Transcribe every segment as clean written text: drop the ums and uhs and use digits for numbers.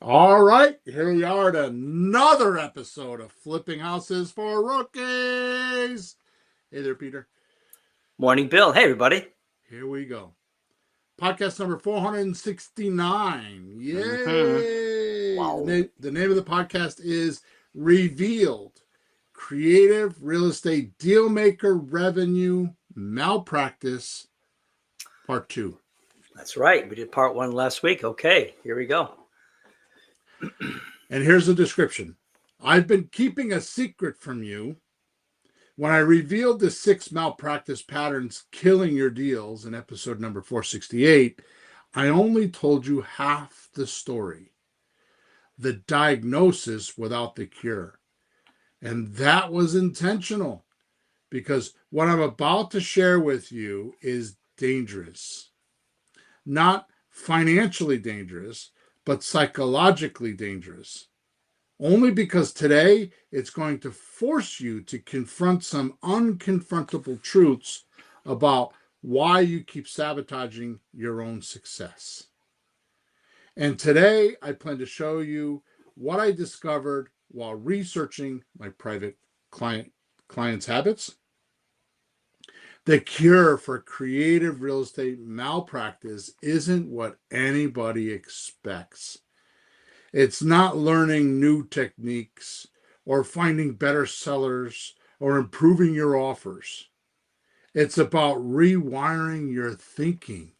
All right, here we are at another episode of Flipping Houses for Rookies. Hey there, Peter. Morning, Bill. Hey, everybody. Here we go. Podcast number 469. Mm-hmm. Yay! Wow. The name of the podcast is Revealed Creative Real Estate Dealmaker Revenue Malpractice Part 2. That's right. We did part 1 last week. Okay, here we go. And here's the description. I've been keeping a secret from you. When I revealed the 6 malpractice patterns killing your deals in episode number 468, I only told you half the story, the diagnosis without the cure. And that was intentional because what I'm about to share with you is dangerous. Not financially dangerous, but psychologically dangerous. Only because today it's going to force you to confront some unconfrontable truths about why you keep sabotaging your own success. And today I plan to show you what I discovered while researching my private clients' habits. The cure for creative real estate malpractice isn't what anybody expects. It's not learning new techniques or finding better sellers or improving your offers. It's about rewiring your thinking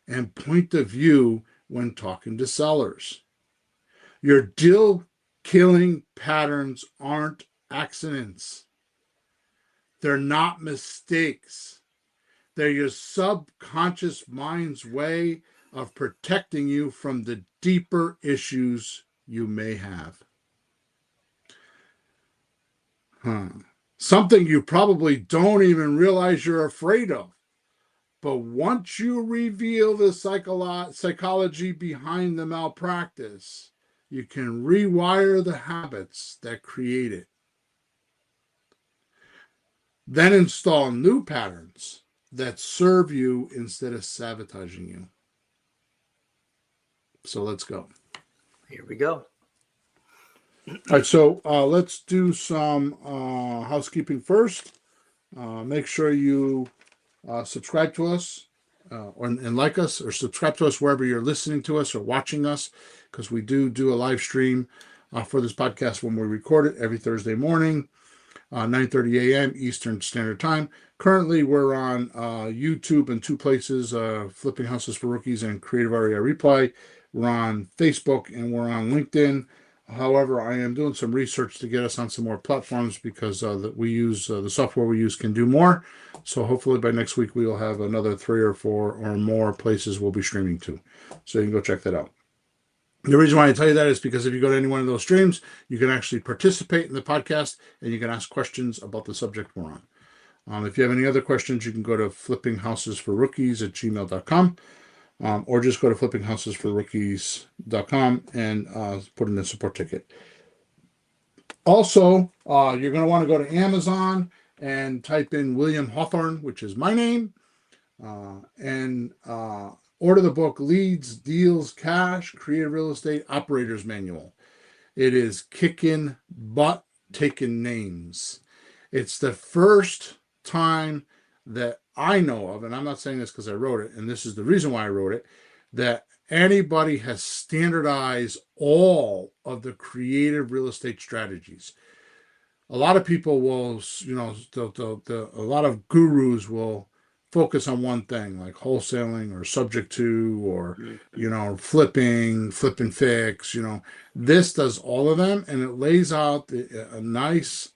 and point of view when talking to sellers. Your deal killing patterns aren't accidents. They're not mistakes. They're your subconscious mind's way of protecting you from the deeper issues you may have. Something you probably don't even realize you're afraid of. But once you reveal the psychology behind the malpractice, you can rewire the habits that create it. Then install new patterns that serve you instead of sabotaging you. So let's go. Here we go. All right, so let's do some housekeeping first. Make sure you subscribe to us and like us, or subscribe to us wherever you're listening to us or watching us, because we do a live stream for this podcast when we record it every Thursday morning, 9:30 a.m. Eastern Standard Time. Currently, we're on YouTube in 2 places, Flipping Houses for Rookies and Creative Area Replay. We're on Facebook and we're on LinkedIn. However, I am doing some research to get us on some more platforms because the software we use can do more. So hopefully by next week, we will have another 3 or 4 or more places we'll be streaming to. So you can go check that out. The reason why I tell you that is because if you go to any one of those streams, you can actually participate in the podcast and you can ask questions about the subject we're on. If you have any other questions, you can go to flippinghousesforrookies@gmail.com. Or just go to flippinghousesforrookies.com and put in the support ticket. Also, you're going to want to go to Amazon and type in William Hawthorne, which is my name, and order the book Leads, Deals, Cash, Creative Real Estate Operators Manual. It is kicking butt, taking names. It's the first time that I know of, and I'm not saying this because I wrote it, and this is the reason why I wrote it, that anybody has standardized all of the creative real estate strategies. A lot of people will, a lot of gurus will focus on one thing, like wholesaling or subject to, or, flipping, flip and fix. This does all of them, and it lays out a nice,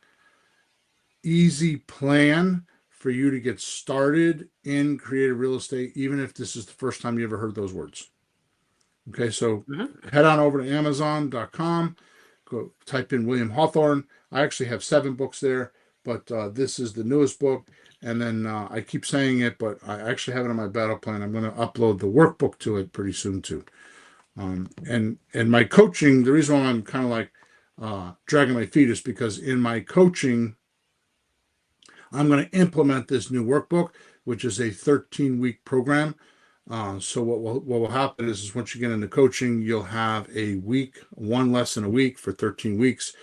easy plan for you to get started in creative real estate, even if this is the first time you ever heard those words. Okay, so head on over to Amazon.com, go type in William Hawthorne. I actually have 7 books there, but this is the newest book. And then I keep saying it, but I actually have it on my battle plan. I'm going to upload the workbook to it pretty soon too. And my coaching, the reason why I'm kind of like dragging my feet is because in my coaching, I'm going to implement this new workbook, which is a 13-week program So what will happen is once you get into coaching, you'll have a week, one lesson a week for 13 weeks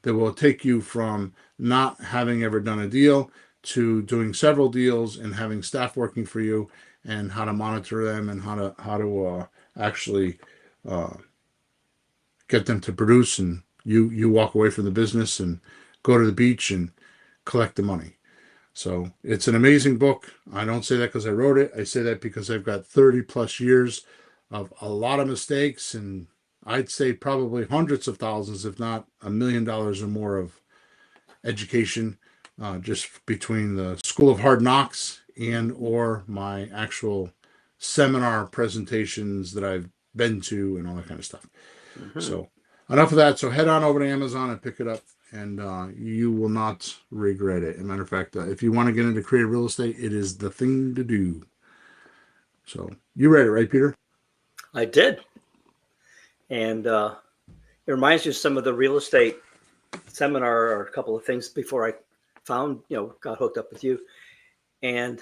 that will take you from not having ever done a deal to doing several deals and having staff working for you and how to monitor them and how to actually uh, get them to produce, and you walk away from the business and go to the beach and collect the money. So it's an amazing book. I don't say that because I wrote it. I say that because I've got 30 plus years of a lot of mistakes, and I'd say probably hundreds of thousands, if not $1 million or more of education, just between the School of Hard Knocks and or my actual seminar presentations that I've been to and all that kind of stuff. So enough of that. So head on over to Amazon and pick it up, and you will not regret it. As a matter of fact, if you want to get into creative real estate, it is the thing to do. So you read it, right, Peter? I did. And it reminds you of some of the real estate seminar or a couple of things before I got hooked up with you. And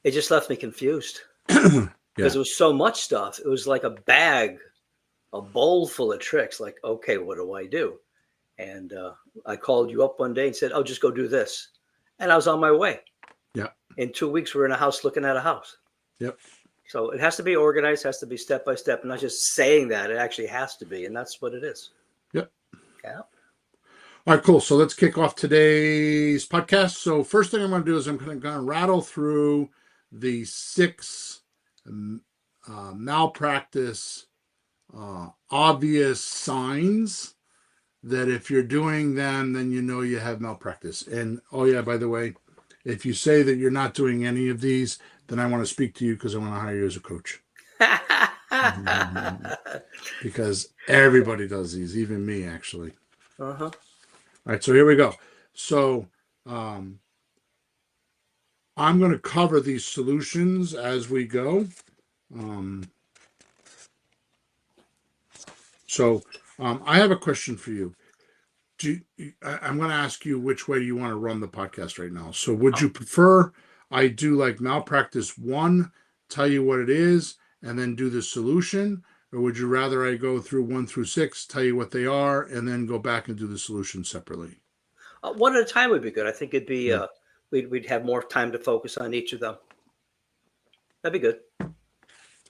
it just left me confused because it was so much stuff. It was like a bowl full of tricks. Like, okay, what do I do? And I called you up one day and said, "Oh, just go do this." And I was on my way. Yeah. In 2 weeks, we're in a house looking at a house. Yep. So it has to be organized, has to be step by step, and not just saying that. It actually has to be, and that's what it is. Yep. Yeah. All right, cool. So let's kick off today's podcast. So first thing I'm going to do is I'm going to rattle through the 6 malpractice obvious signs that if you're doing them, then you know you have malpractice. And oh yeah, by the way, if you say that you're not doing any of these, then I want to speak to you because I want to hire you as a coach. Because everybody does these, even me, actually. Uh-huh. All right, so here we go. So I'm going to cover these solutions as we go. I have a question for you. I'm going to ask you which way you want to run the podcast right now. So would you prefer I do like malpractice 1, tell you what it is, and then do the solution? Or would you rather I go through 1 through 6, tell you what they are, and then go back and do the solution separately? One at a time would be good. I think it'd be, we'd have more time to focus on each of them. That'd be good.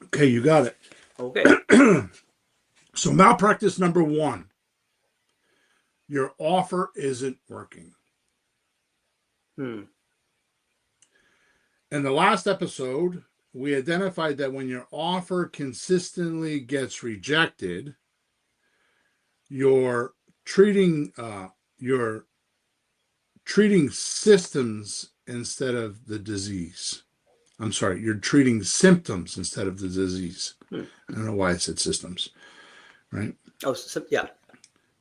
Okay, you got it. Okay. So malpractice number 1. Your offer isn't working. In the last episode, we identified that when your offer consistently gets rejected, you're treating systems instead of the disease. I'm sorry, you're treating symptoms instead of the disease. I don't know why I said systems, right? Oh, yeah.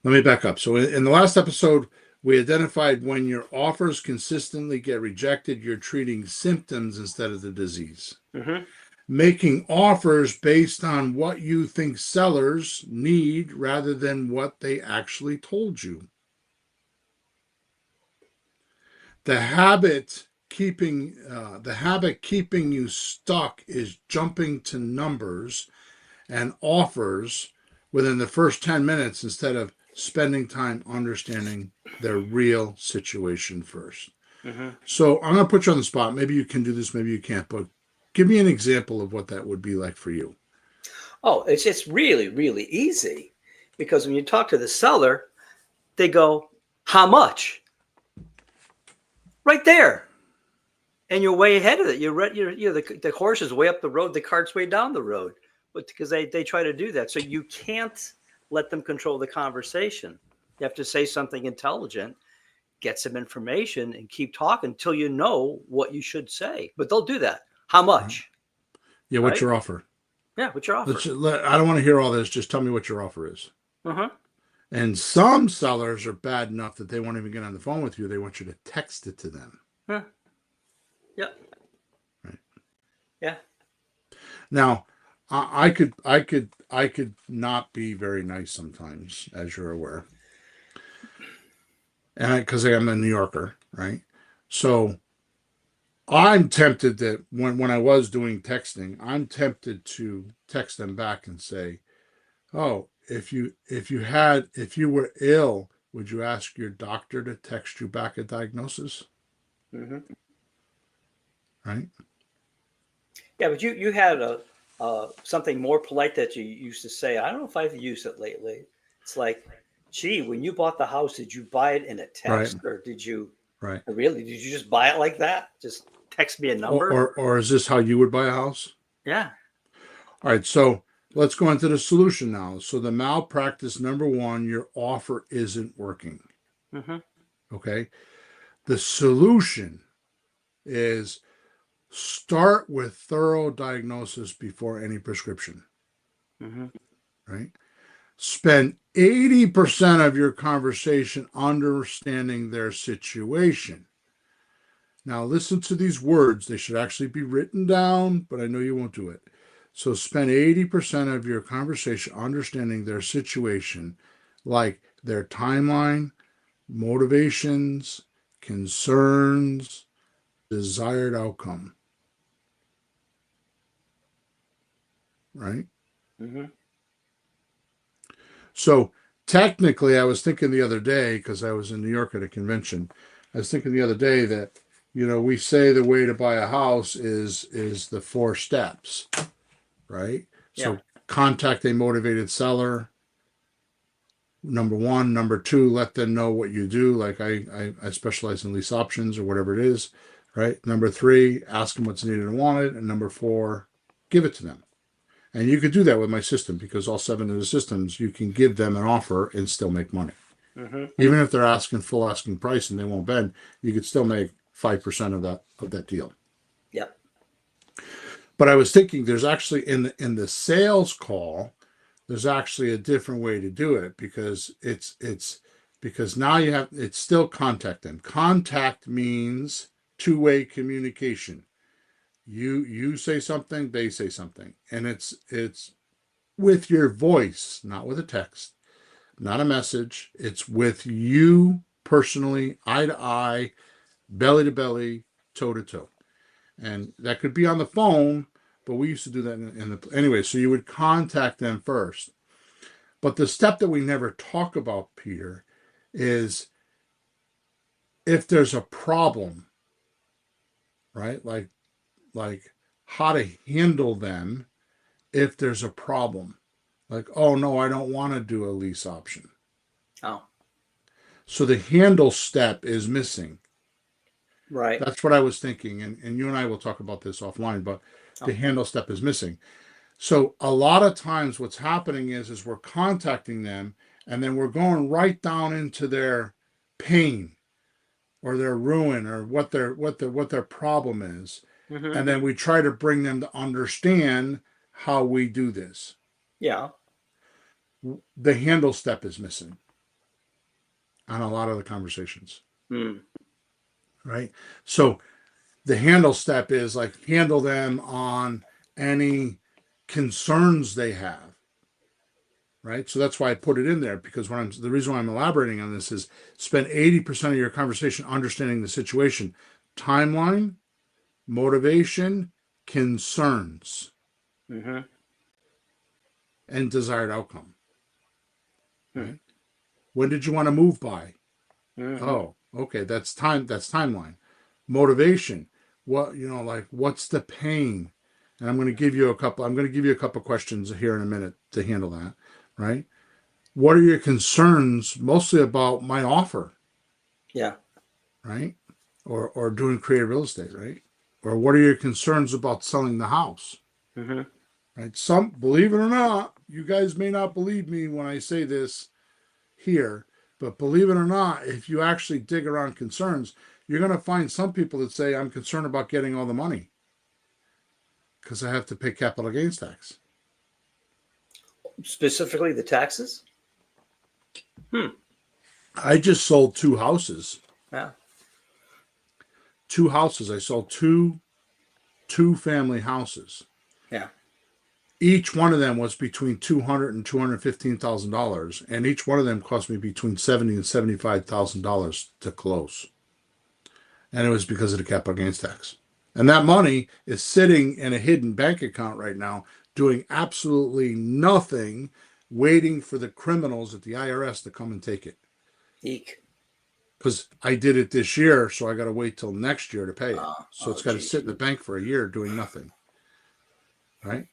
Let me back up. So in the last episode, we identified when your offers consistently get rejected, you're treating symptoms instead of the disease. Making offers based on what you think sellers need rather than what they actually told you. The habit keeping you stuck is jumping to numbers and offers within the first 10 minutes instead of spending time understanding their real situation first. So I'm going to put you on the spot. Maybe you can do this, maybe you can't, but give me an example of what that would be like for you. Oh, it's really, really easy because when you talk to the seller, they go, "How much?" Right there. And you're way ahead of it. The horse is way up the road, the cart's way down the road. But because they try to do that. So you can't let them control the conversation. You have to say something intelligent, get some information, and keep talking until you know what you should say. But they'll do that. How much? Yeah, what's your offer? Yeah, what's your offer? I don't want to hear all this. Just tell me what your offer is. And some sellers are bad enough that they won't even get on the phone with you. They want you to text it to them. Yeah. Right. Yeah. Now, I could not be very nice sometimes, as you're aware, and because I'm a New Yorker, right? So I'm tempted that when I was doing texting, I'm tempted to text them back and say, "Oh, if you were ill, would you ask your doctor to text you back a diagnosis?" Hmm. Right? Yeah, but you had a something more polite that you used to say. I don't know if I've used it lately. It's like, gee, when you bought the house, did you buy it in a Right. text, or did you Right. really? Did you just buy it like that? Just text me a number? Or is this how you would buy a house? Yeah. All right, so let's go into the solution now. So the malpractice number one, your offer isn't working. Hmm. Okay. The solution is start with thorough diagnosis before any prescription, Hmm. right? Spend 80% of your conversation understanding their situation. Now, listen to these words. They should actually be written down, but I know you won't do it. So, spend 80% of your conversation understanding their situation, like their timeline, motivations, concerns, desired outcome, right? Hmm. So, technically, I was thinking the other day, because I was in New York at a convention, I was thinking the other day that, we say the way to buy a house is the 4 steps, right? Yeah. So contact a motivated seller. Number one. Number two, let them know what you do. Like I specialize in lease options or whatever it is, right? Number three, ask them what's needed and wanted. And number four, give it to them. And you could do that with my system because all 7 of the systems, you can give them an offer and still make money. Hmm. Even if they're asking full asking price and they won't bend, you could still make 5% of that deal. Yep. But I was thinking there's actually in the sales call, there's actually a different way to do it because because now it's still contact them. Contact means two-way communication. You say something, they say something, and it's with your voice, not with a text, not a message. It's with you personally, eye to eye, belly to belly, toe to toe, and that could be on the phone. But we used to do that in the anyway. So you would contact them first. But the step that we never talk about, Peter, is if there's a problem, right? Like how to handle them if there's a problem. Like, oh no, I don't want to do a lease option. Oh, So the handle step is missing. right. That's what I was thinking. And you and I will talk about this offline, but the Okay. handle step is missing. So a lot of times what's happening is we're contacting them and then we're going right down into their pain or their ruin or what their problem is. Hmm. And then we try to bring them to understand how we do this. Yeah. The handle step is missing on a lot of the conversations, Mm. right? So the handle step is like handle them on any concerns they have, right? So that's why I put it in there because the reason why I'm elaborating on this is spend 80% of your conversation understanding the situation, timeline, motivation, concerns, Hmm. and desired outcome, right? When did you want to move by? Hmm. Oh, okay, that's timeline. Motivation, like what's the pain? And I'm going to give you a couple questions here in a minute to handle that, right? What are your concerns mostly about my offer, Yeah. right? Or doing creative real estate, right? Or what are your concerns about selling the house? Hmm. Right? Believe it or not, you guys may not believe me when I say this here, but believe it or not, if you actually dig around concerns, you're going to find some people that say, I'm concerned about getting all the money because I have to pay capital gains tax. Specifically the taxes. Hmm. I just sold 2 houses. Yeah. 2 houses. I sold two family houses. Yeah. Each one of them was between $200,000 and $215,000, and each one of them cost me between $70,000 and $75,000 to close. And it was because of the capital gains tax. And that money is sitting in a hidden bank account right now, doing absolutely nothing, waiting for the criminals at the IRS to come and take it. Eek. Because I did it this year, so I got to wait till next year to pay it. So Oh, it's got to geez. sit in the bank for a year doing nothing. Right?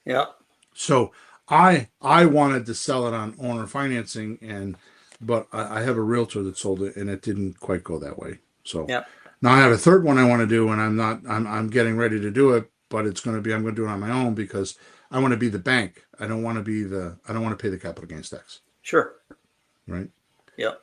Yeah. So I wanted to sell it on owner financing, but I have a realtor that sold it, and it didn't quite go that way. So Yeah. now I have a third one I want to do, and I'm getting ready to do it, but I'm going to do it on my own because I want to be the bank. I don't want to pay the capital gains tax. Sure. Right. Yep.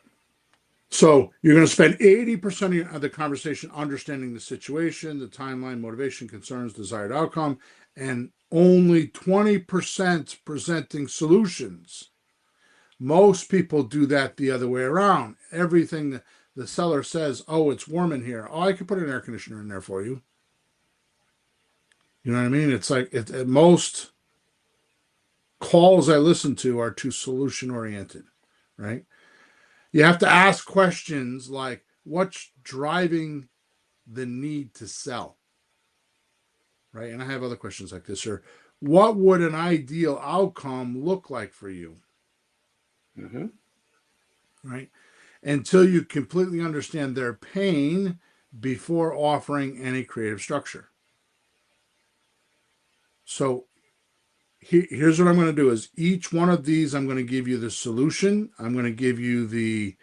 So you're going to spend 80% of the conversation understanding the situation, the timeline, motivation, concerns, desired outcome, and only 20% presenting solutions. Most people do that the other way around. Everything the seller says, oh, it's warm in here. Oh, I could put an air conditioner in there for you. You know what I mean? It's like most calls I listen to are too solution oriented, right? You have to ask questions like, what's driving the need to sell? Right? And I have other questions like this, or what would an ideal outcome look like for you? Mm-hmm. Right? Until you completely understand their pain before offering any creative structure. So here's what I'm going to do is each one of these, I'm going to give you the solution. I'm going to give you the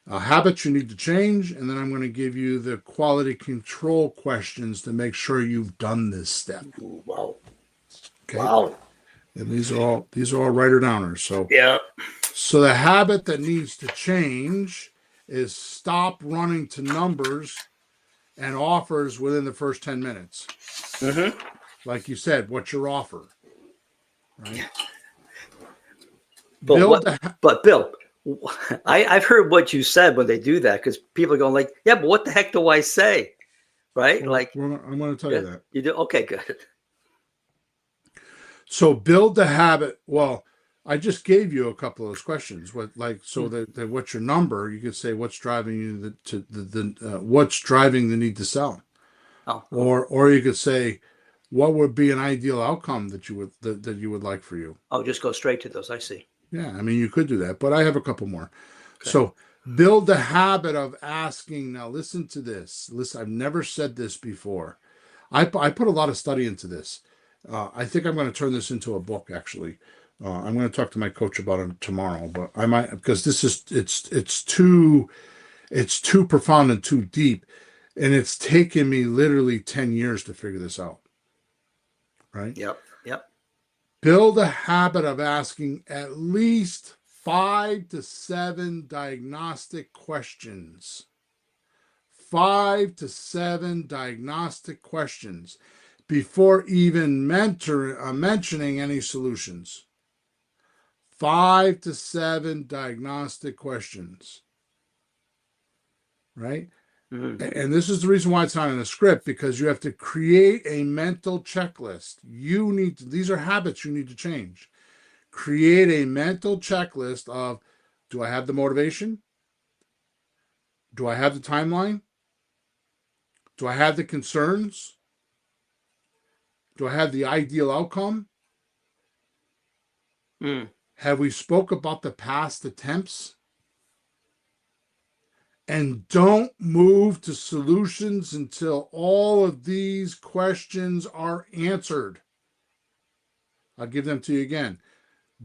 habits you need to change, and then I'm going to give you the quality control questions to make sure you've done this step. Wow. Okay. Wow. And these are all writer downers. Yeah. So the habit that needs to change is stop running to numbers and offers within the first 10 minutes. Mm-hmm. Like you said, what's your offer? Right? But Bill, I've heard what you said when they do that, because people are going like, yeah, but what the heck do I say? Right? Well, Like, I'm going to tell you that. You do? Okay, good. So build the habit. Well, I just gave you a couple of those questions. What's your number? You could say what's driving you what's driving the need to sell, Oh. or you could say what would be an ideal outcome that you would like for you. Oh, just go straight to those. I see. Yeah, I mean you could do that, but I have a couple more. Okay. So build the habit of asking. Now listen to this. Listen, I've never said this before. I put a lot of study into this. I think I'm going to turn this into a book. Actually, I'm going to talk to my coach about it tomorrow. But I might, because it's too profound and too deep, and it's taken me literally 10 years to figure this out. Right? Yep. Build a habit of asking at least 5 to 7 diagnostic questions. 5 to 7 diagnostic questions before even mentioning any solutions. 5 to 7 diagnostic questions. Right? Mm-hmm. And this is the reason why it's not in a script, because you have to create a mental checklist. These are habits you need to change. Create a mental checklist of, do I have the motivation? Do I have the timeline? Do I have the concerns? Do I have the ideal outcome? Have we spoke about the past attempts? And don't move to solutions until all of these questions are answered. I'll give them to you again.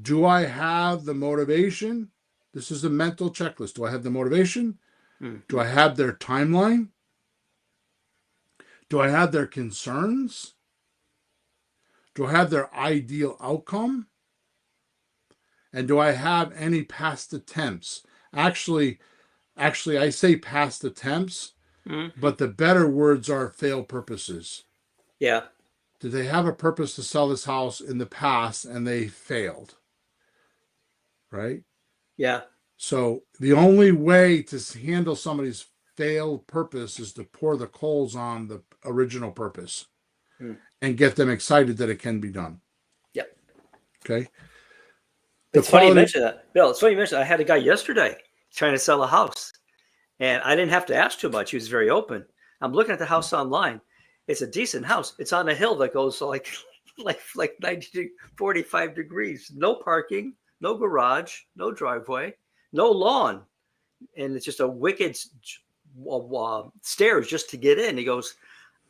Do I have the motivation? This is a mental checklist. Do I have the motivation? Mm-hmm. Do I have their timeline? Do I have their concerns? Do I have their ideal outcome? And do I have any past attempts? Actually, I say past attempts, but the better words are failed purposes. Yeah. Did they have a purpose to sell this house in the past and they failed? Right? Yeah. So the only way to handle somebody's failed purpose is to pour the coals on the original purpose and get them excited that it can be done. Yep. Okay. It's funny you mention that, Bill. It's funny you mention that. I had a guy yesterday trying to sell a house, and I didn't have to ask too much. He was very open. I'm looking at the house online. It's a decent house. It's on a hill that goes like 90, 45 degrees. No parking, no garage, no driveway, no lawn. And it's just a wicked stairs just to get in. He goes,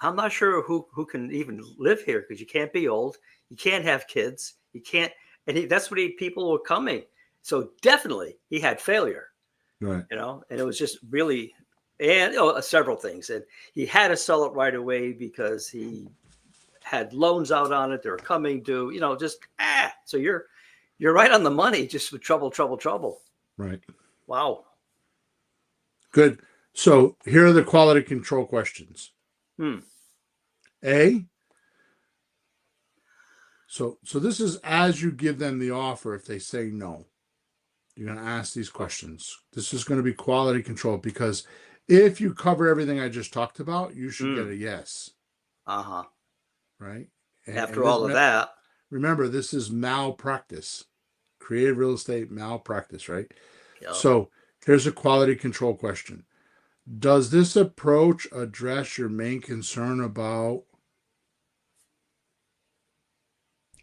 I'm not sure who can even live here because you can't be old. You can't have kids. You can't. And that's what people were coming. So definitely he had failure, Right. and it was just really, and several things. And he had to sell it right away because he had loans out on it. They were coming due, so you're right on the money, just with trouble. Right. Wow. Good. So here are the quality control questions. A. So this is as you give them the offer. If they say no, you're going to ask these questions. This is going to be quality control because if you cover everything I just talked about, you should get a yes. Right? After all of that. Remember, this is malpractice. Creative real estate malpractice, right? Yep. So here's a quality control question. Does this approach address your main concern about,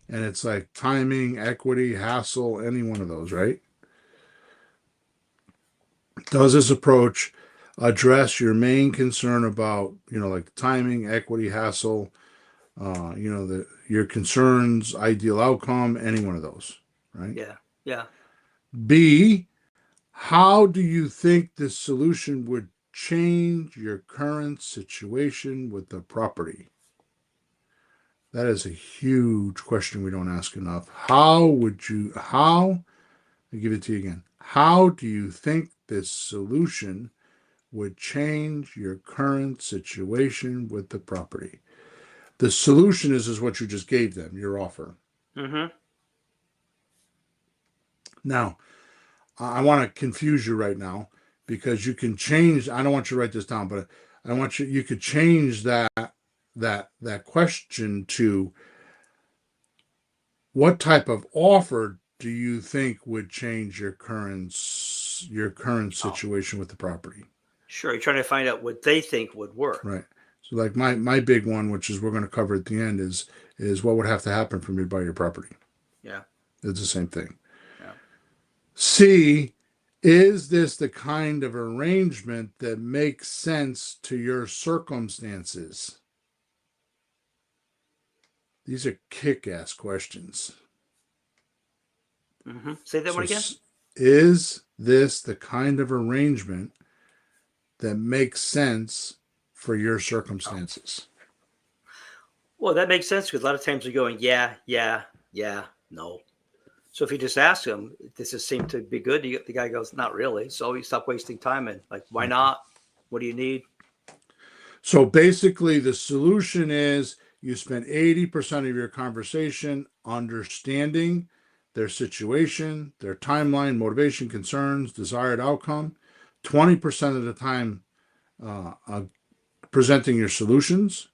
and it's like timing, equity, hassle, any one of those, right? Does this approach address your main concern about, like timing, equity, hassle, your concerns, ideal outcome, any one of those, right? Yeah. B, how do you think this solution would change your current situation with the property? That is a huge question we don't ask enough. I'll give it to you again. How do you think this solution would change your current situation with the property? The solution is what you just gave them, your offer. Now, I want to confuse you right now because you can change. I don't want you to write this down, but I want you could change that question to what type of offer do you think would change your current situation with the property? Sure. You're trying to find out what they think would work. Right. So like my big one, which is we're going to cover at the end, is what would have to happen for me to buy your property. Yeah. It's the same thing. Yeah. C, is this the kind of arrangement that makes sense to your circumstances? These are kick-ass questions. Say that one again. Is this the kind of arrangement that makes sense for your circumstances? Well, that makes sense because a lot of times you're going, yeah, no. So if you just ask them, does this seem to be good? The guy goes, not really. So you stop wasting time and like, why not? What do you need? So basically the solution is you spend 80% of your conversation understanding their situation, their timeline, motivation, concerns, desired outcome. 20% of the time presenting your solutions.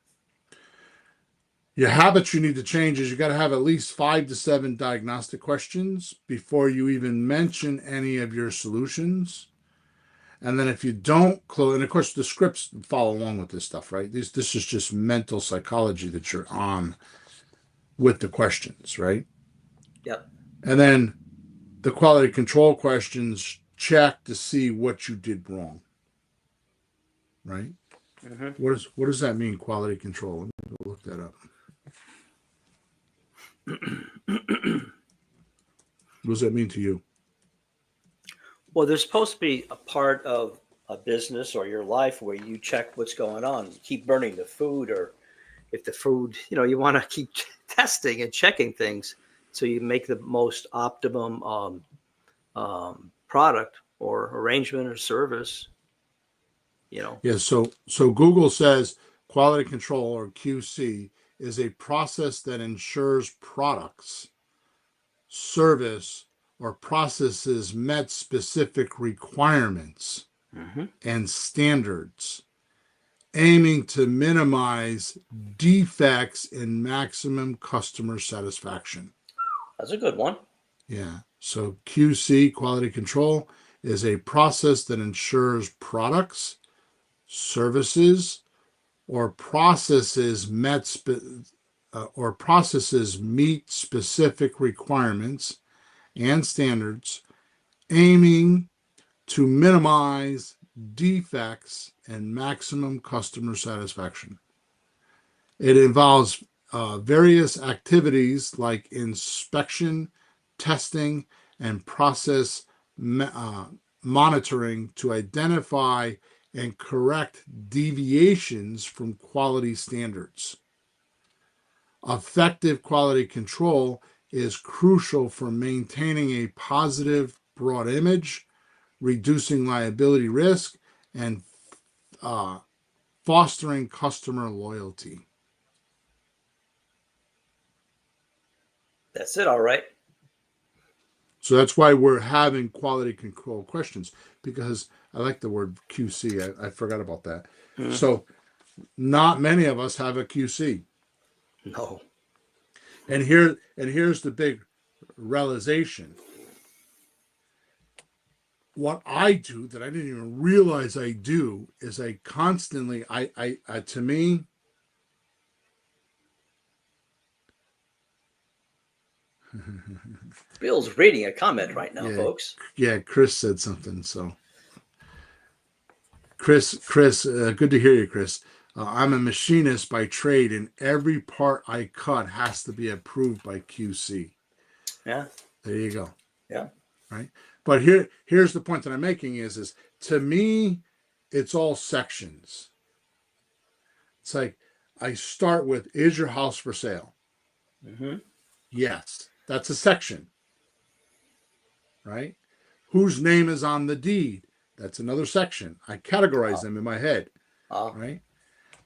Your habits you need to change is you got to have at least 5 to 7 diagnostic questions before you even mention any of your solutions. And then if you don't close, and of course the scripts follow along with this stuff, right? This is just mental psychology that you're on with the questions, right? Yep. And then the quality control questions check to see what you did wrong, right? What does that mean, quality control? Let me look that up. What does that mean to you? Well, there's supposed to be a part of a business or your life where you check what's going on. You keep burning the food, or if the food, you want to keep testing and checking things so you make the most optimum product or arrangement or service. Yeah. So Google says quality control, or QC, is a process that ensures products, service, or processes met specific requirements and standards, aiming to minimize defects and maximum customer satisfaction. That's a good one. Yeah. So QC, quality control, is a process that ensures products, services, or processes meet specific requirements and standards, aiming to minimize defects and maximum customer satisfaction. It involves various activities like inspection, testing, and process monitoring to identify and correct deviations from quality standards. Effective quality control is crucial for maintaining a positive broad image, reducing liability risk, and fostering customer loyalty. That's it. All right. So that's why we're having quality control questions, because I like the word QC. I forgot about that. Mm-hmm. So not many of us have a QC. No. And here's the big realization. What I do that I didn't even realize I do is I constantly, to me, Bill's reading a comment right now, folks. Yeah, Chris said something. So, Chris, good to hear you, Chris. I'm a machinist by trade, and every part I cut has to be approved by QC. Yeah. There you go. Yeah. Right. But here's the point that I'm making is to me, it's all sections. It's like I start with, is your house for sale? Mm-hmm. Yes. That's a section. Right? Whose name is on the deed? That's another section. I categorize them in my head. Right?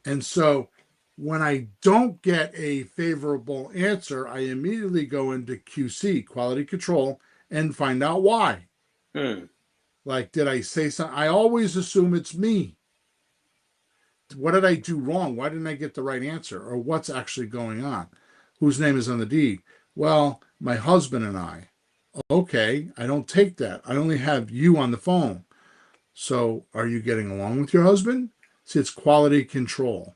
And so when I don't get a favorable answer, I immediately go into QC, quality control, and find out why. Like, did I say something? I always assume it's me. What did I do wrong? Why didn't I get the right answer? Or what's actually going on? Whose name is on the deed? Well, my husband and I. Okay, I don't take that. I only have you on the phone. So are you getting along with your husband? See, it's quality control.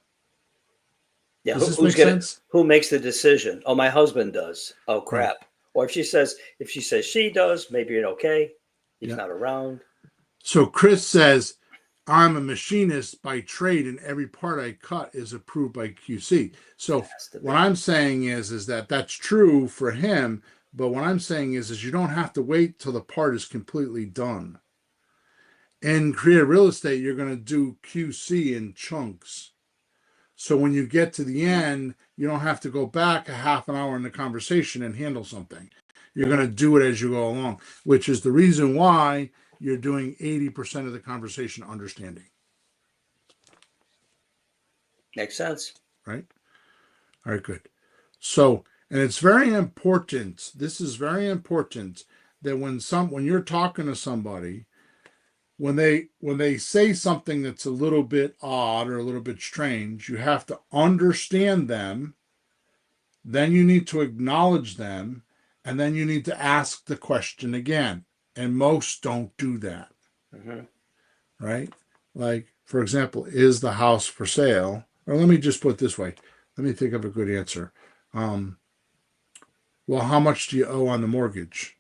Yeah, does this make sense? Who makes the decision? Oh, my husband does. Oh, crap. Right. Or if she says she does, maybe you're okay. He's not around. So Chris says, I'm a machinist by trade, and every part I cut is approved by QC. So what I'm saying is that that's true for him. But what I'm saying is you don't have to wait till the part is completely done. In Creative Real Estate, you're going to do QC in chunks. So when you get to the end, you don't have to go back a half an hour in the conversation and handle something. You're going to do it as you go along, which is the reason why you're doing 80% of the conversation understanding. Makes sense. Right? All right, good. So, and it's very important, this is very important, that when you're talking to somebody, when they say something that's a little bit odd or a little bit strange, you have to understand them, then you need to acknowledge them, and then you need to ask the question again. And most don't do that. Mm-hmm. Right? Like, for example, is the house for sale? Or let me just put it this way. Let me think of a good answer. Well, how much do you owe on the mortgage?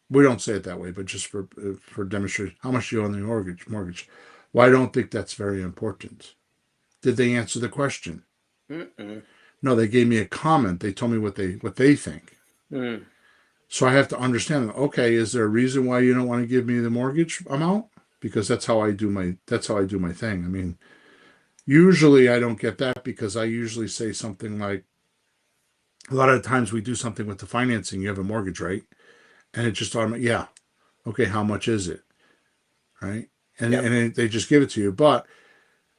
We don't say it that way, but just for demonstration, how much do you owe on the mortgage? Well, I don't think that's very important. Did they answer the question? Mm-mm. No, they gave me a comment. They told me what they think. Mm. So I have to understand, okay, is there a reason why you don't want to give me the mortgage amount? Because that's how I do my thing. I mean, usually I don't get that, because I usually say something like, a lot of times we do something with the financing. You have a mortgage, right? And it just automatically, yeah. Okay, how much is it? Right? And they just give it to you. But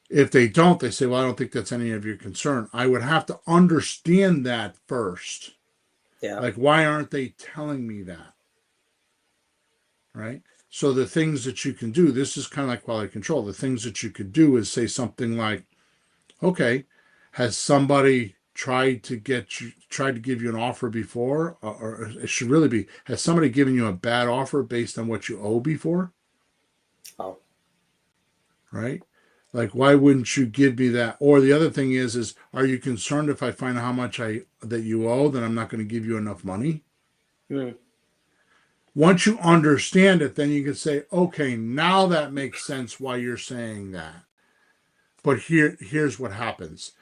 if they don't, they say, well, I don't think that's any of your concern. I would have to understand that first. Yeah. Like, why aren't they telling me that? Right? So the things that you can do, this is kind of like quality control. The things that you could do is say something like, okay, has somebody tried to give you an offer before? Or it should really be, has somebody given you a bad offer based on what you owe before? Oh. Right? Like, why wouldn't you give me that? Or the other thing is are you concerned if I find out how much that you owe, then I'm not going to give you enough money? Hmm. Once you understand it, then you can say, okay, now that makes sense why you're saying that. But here's what happens,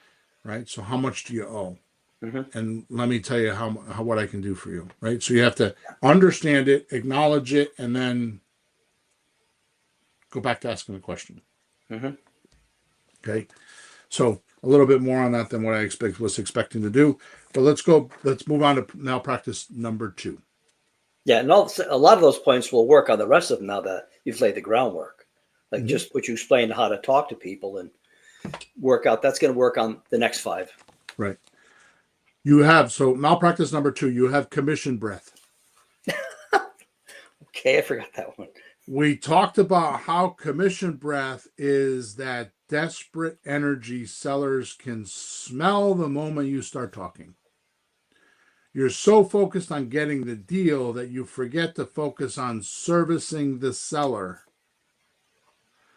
right? So how much do you owe? Mm-hmm. And let me tell you how what I can do for you, right? So you have to understand it, acknowledge it, and then go back to asking the question. Mm-hmm. Okay. So a little bit more on that than what I was expecting to do. But let's move on to malpractice number 2. Yeah, and a lot of those points will work on the rest of them now that you've laid the groundwork. Like Mm-hmm. just what you explained how to talk to people and work out. That's going to work on the next 5. Right. You have, so malpractice number 2, you have commission breath. Okay, I forgot that one. We talked about how commission breath is that desperate energy sellers can smell the moment you start talking. You're so focused on getting the deal that you forget to focus on servicing the seller.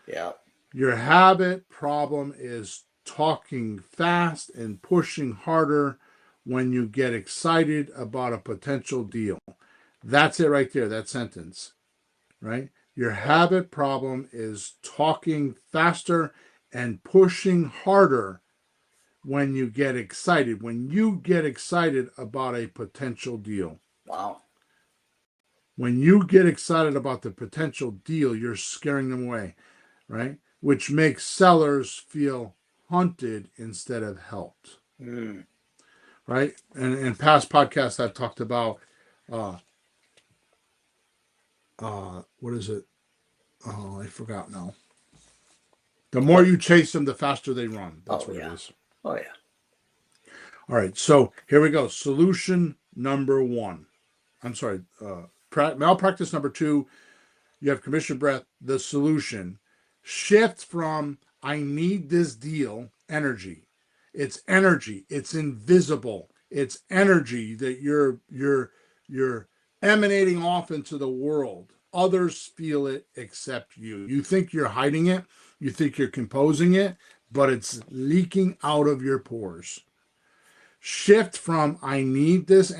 Yeah. Your habit problem is talking fast and pushing harder when you get excited about a potential deal. That's it right there, that sentence, right? Your habit problem is talking faster and pushing harder when you get excited. When you get excited about a potential deal. Wow. When you get excited about the potential deal, you're scaring them away, right? Which makes sellers feel hunted instead of helped, Mm. right? And in past podcasts, I've talked about what is it? Oh, I forgot now. The more What? you chase them, the faster they run. That's Oh, what it yeah. is. Oh, yeah. All right, so here we go. Solution number 1. I'm sorry, malpractice number 2. You have commission breath. The solution: shift from "I need this deal" energy. It's energy. It's invisible. It's energy that you're emanating off into the world. Others feel it except you. You think you're hiding it. You think you're composing it, but it's leaking out of your pores. Shift from I need this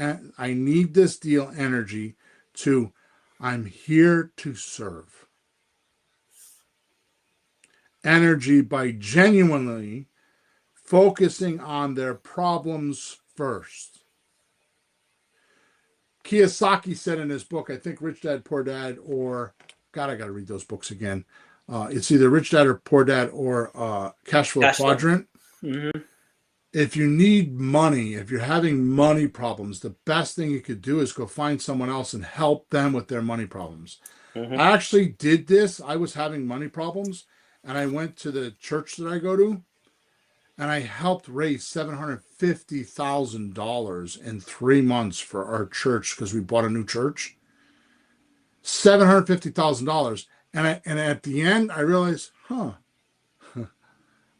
deal" energy to "I'm here to serve" energy by genuinely focusing on their problems first. Kiyosaki said in his book, I think Rich Dad Poor Dad, or God, I got to read those books again. It's either Rich Dad or Poor Dad or Cash Flow Quadrant. Mm-hmm. If you need money, if you're having money problems, the best thing you could do is go find someone else and help them with their money problems. Mm-hmm. I actually did this. I was having money problems, and I went to the church that I go to, and I helped raise $750,000 in 3 months for our church because we bought a new church. $750,000, and at the end I realized,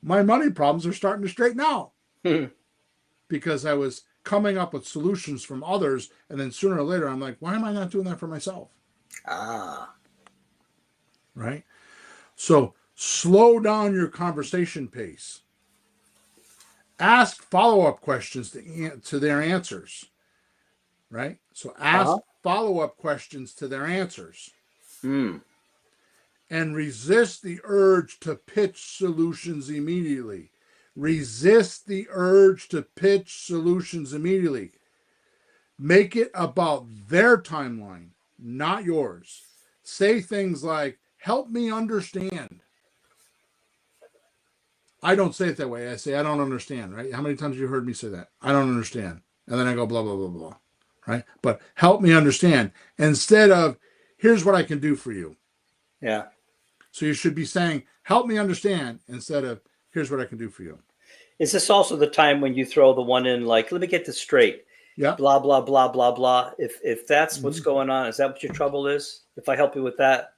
my money problems are starting to straighten out. Because I was coming up with solutions from others, and then sooner or later I'm like, why am I not doing that for myself? Right? So slow down your conversation pace. Ask follow-up questions to their answers. Right? So ask follow-up questions to their answers. Mm. And resist the urge to pitch solutions immediately. Resist the urge to pitch solutions immediately. Make it about their timeline, not yours. Say things like, help me understand. I don't say it that way. I say, I don't understand, right? How many times have you heard me say that? I don't understand. And then I go, blah, blah, blah, blah, right? But help me understand instead of, here's what I can do for you. Yeah. So you should be saying, help me understand instead of, here's what I can do for you. Is this also the time when you throw the one in like, let me get this straight? Yeah. Blah, blah, blah, blah, blah. If that's what's going on, is that what your trouble is? If I help you with that?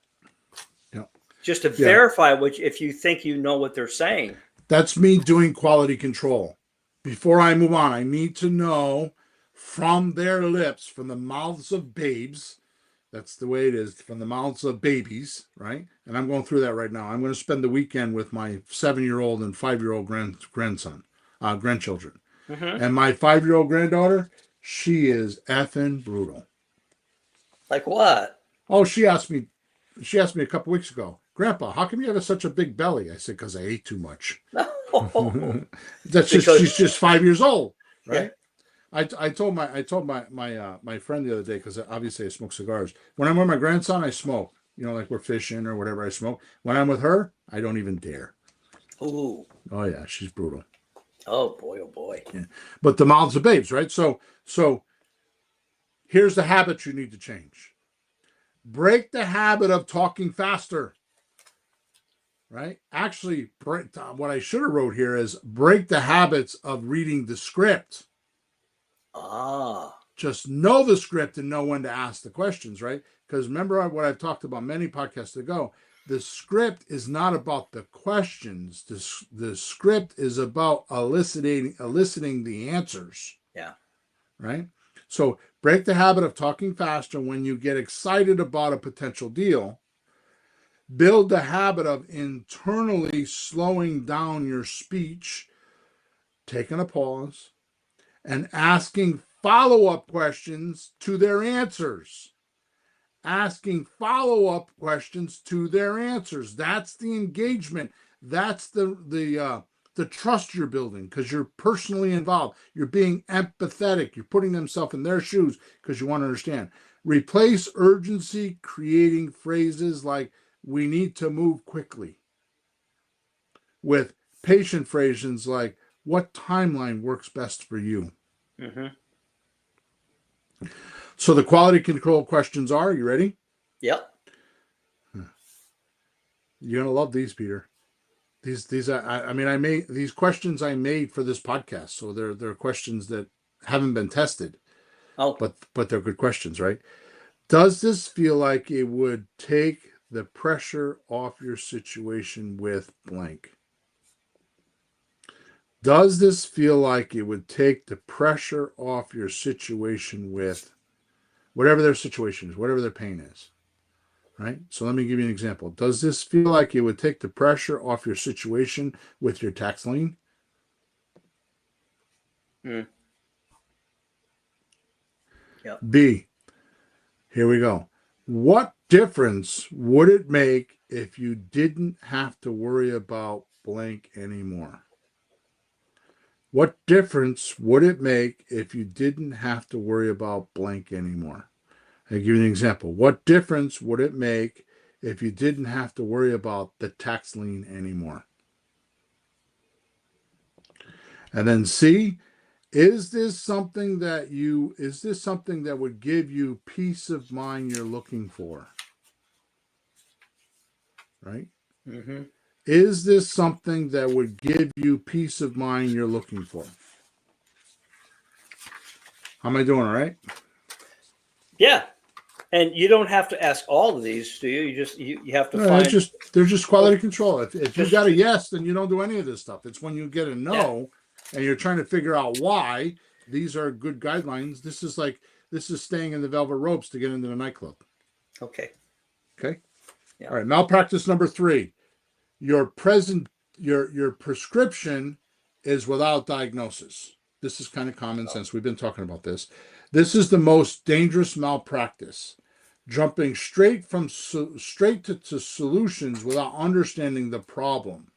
Yeah. Just to verify if you think you know what they're saying. That's me doing quality control. Before I move on, I need to know from their lips, from the mouths of babes, That's the way it is from the mouths of babies, right? And I'm going through that right now. I'm going to spend the weekend with my 7-year-old and 5-year-old grandchildren. Mm-hmm. And my 5-year-old granddaughter, she is effing brutal. Like what? Oh, she asked me a couple weeks ago, Grandpa, how come you have such a big belly? I said, because I ate too much. No. That's just Because she's just 5 years old, yeah. right? I told my friend the other day, because obviously I smoke cigars. When I'm with my grandson, I smoke. Like we're fishing or whatever, I smoke. When I'm with her, I don't even dare. Ooh. Oh yeah, she's brutal. Oh boy. Oh boy. Yeah. But the mouths of babes, right? So here's the habit you need to change. Break the habit of talking faster. Right? Actually, what I should have wrote here is break the habits of reading the script. Ah. Just know the script and know when to ask the questions, right? Because remember what I've talked about many podcasts ago, the script is not about the questions. The script is about eliciting the answers. Yeah. Right? So break the habit of talking faster when you get excited about a potential deal. Build the habit of internally slowing down your speech, taking a pause, and asking follow-up questions to their answers. Asking follow-up questions to their answers. That's the engagement. That's the trust you're building, because you're personally involved. You're being empathetic. You're putting themselves in their shoes because you want to understand. Replace urgency creating phrases like, we need to move quickly, with patient phrases like, what timeline works best for you? Mm-hmm. So the quality control questions are, you ready? Yep. You're gonna love these, Peter. These I mean, I made these questions I made for this podcast, so they're questions that haven't been tested, Oh. but they're good questions, right? Does this feel like it would take the pressure off your situation with blank? Does this feel like it would take the pressure off your situation with whatever their situation is, whatever their pain is? Right? So let me give you an example. Does this feel like it would take the pressure off your situation with your tax lien? Mm. Yep. B, here we go. What difference would it make if you didn't have to worry about blank anymore? What difference would it make if you didn't have to worry about blank anymore? I'll give you an example. What difference would it make if you didn't have to worry about the tax lien anymore? And then C, is this something that would give you peace of mind you're looking for? Right? Mm-hmm. Is this something that would give you peace of mind you're looking for? How am I doing, all right? Yeah. And you don't have to ask all of these, do you? You have to No, find they're just quality control. If you just got a yes, then you don't do any of this stuff. It's when you get a yeah. no and you're trying to figure out why. These are good guidelines. This is staying in the velvet ropes to get into the nightclub. Okay. Okay. Yeah. All right. Malpractice number 3. Your prescription is without diagnosis. This is kind of common sense. We've been talking about this. This is the most dangerous malpractice. Jumping straight to solutions without understanding the problem.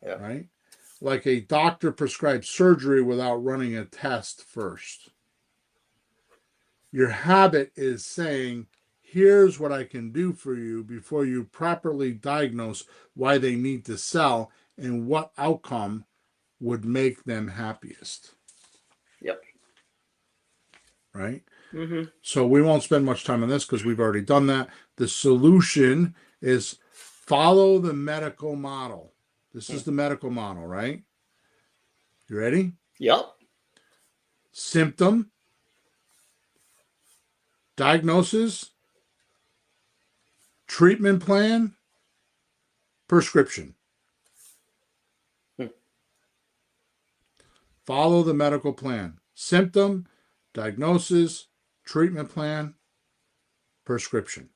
Yeah. Right? Like a doctor prescribes surgery without running a test first. Your habit is saying, here's what I can do for you, before you properly diagnose why they need to sell and what outcome would make them happiest. Yep. Right? Mm-hmm. So we won't spend much time on this because we've already done that. The solution is follow the medical model. This is the medical model, right? You ready? Yep. Symptom, diagnosis, treatment plan, prescription. Follow the medical plan. Symptom, diagnosis, treatment plan, prescription.